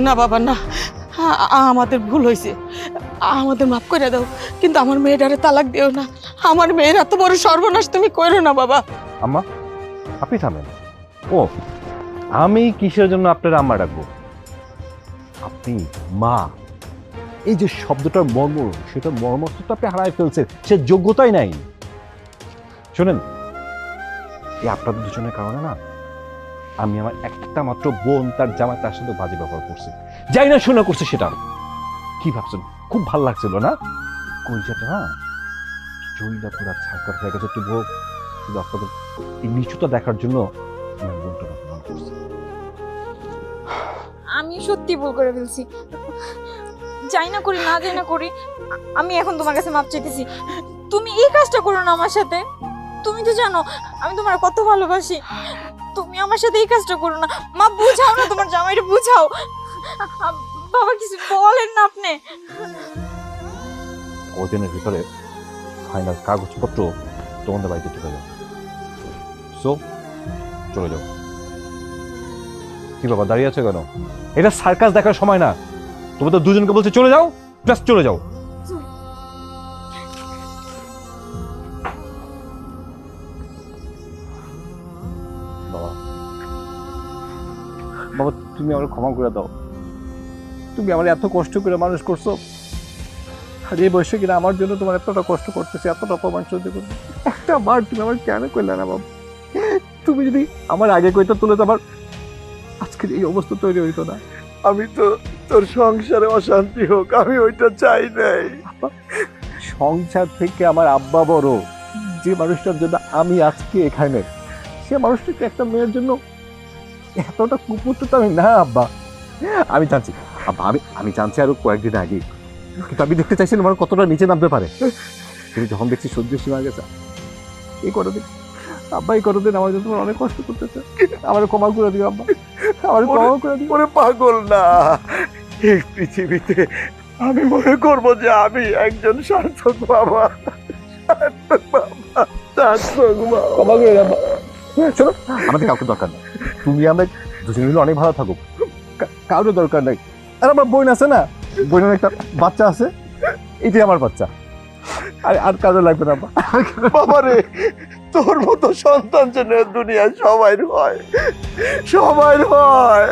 না বাবা না, আমাদের ভুল হয়েছে, আমাদের মাফ করে দাও, কিন্তু আমার মেয়েটারে তালাক দিও না। আমার মেয়ের এত বড় সর্বনাশ তুমি করো না বাবা। আম্মা, আপনি থামেন। ও, আমি কিসের জন্য আপনার আম্মা ডাকবো? আপনি মা, এই যে শব্দটার মর্ম, সেটা মর্মস্থ তো আপনি হারায় ফেলছেন, সে যোগ্যতাই নাই। শোনেন, এই আপনাদের দুজনের কারণে না আমি আমার একটা মাত্র বোন, তার জামাই, তার সাথে বাজে ব্যবহার করছি, যাই না শোনা করছে। সেটা কি ভাবছেন? খুব ভালো লাগছিল না? কলজাটা না জয়টা পুরা ছাড়কার হয়ে গেছে, তবুও শুধু আপনাদের এই নিচুটা দেখার জন্য আমার বোনটা অপমান করছে। আমি সত্যি ভুল করে ফেলছি, যাই না করি, না যাই না করি, আমি এখন তোমার কাছে মাপ চাইতেছি। তুমি এই কাজটা করো না আমার সাথে, তুমি তো জানো আমি তোমার কত ভালোবাসি, তুমি আমার সাথে এই কাজটা করো না। মা বুঝাও না, তোমার জামাইটা বুঝাও। বাবা কিছু বলেন না আপনি। কদিনের ভিতরে ফাইনাল কাগজপত্র তোমাদের বাড়িতে চলে যাও। সো চলে যাও। কি বাবা দাঁড়িয়ে আছে কেন? এটা সার্কাস দেখার সময় না, তোমাদের দুজনকে বলছে চলে যাও, প্লাস চলে যাও। বাবা, বাবা তুমি আমার ক্ষমা করে দাও, তুমি আমার এত কষ্ট করে মানুষ করছো, আর এই বয়সে কিনা আমার জন্য তোমার এতটা কষ্ট করতেছে, এতটা অপমান সহ্য করতে, একটা বার তুমি আমার কেন করলে না বাবা? তুমি যদি আমার আগে কইতে তুলে তো আমার আজকের এই অবস্থা তৈরি হইতো না। আমি তো তোর সংসারে অশান্তি হোক, আমি ওইটা চাই নাই। সংসার থেকে আমার আব্বা বড়, যে মানুষটার জন্য আমি আজকে এখানে, সে মানুষটাকে একটা মেয়ের জন্য এতটা কুপুত্র তো আমি না আব্বা। আমি জানছি আব্বা, আমি জানছি আরো কয়েকদিন আগে, কিন্তু আমি দেখতে চাইছিলাম আমার কতটা নিচে নামতে পারে, কিন্তু যখন দেখছি সহ্য সীমা গেছে, এই কটা দিন আব্বা এই কতদিন আমার জন্য তোমার অনেক কষ্ট করতেছে, আমার ক্ষমা করে দিও আব্বা, আমার ক্ষমা করে দিও। ওরে পাগল না, এই পৃথিবীতে আমি মনে করবো যে আমি একজন সার্থক বাবা, সার্থক বাবা, সার্থক বাবা। ক্ষমা করে দিও আব্বা। শোনো, আমাদের কাউকে দরকার নেই, তুমি আমরা দুজনে মিলে অনেক ভালো থাকো, কাউকে দরকার নেই। আর আমার বোন আছে না, বোনের একটা বাচ্চা আছে, এটাই আমার বাচ্চা, আর কাজে লাগবে না আব্বা। বাবা রে, তোর মতো সন্তান যেন দুনিয়া সবাই হয়, সবাই হয়।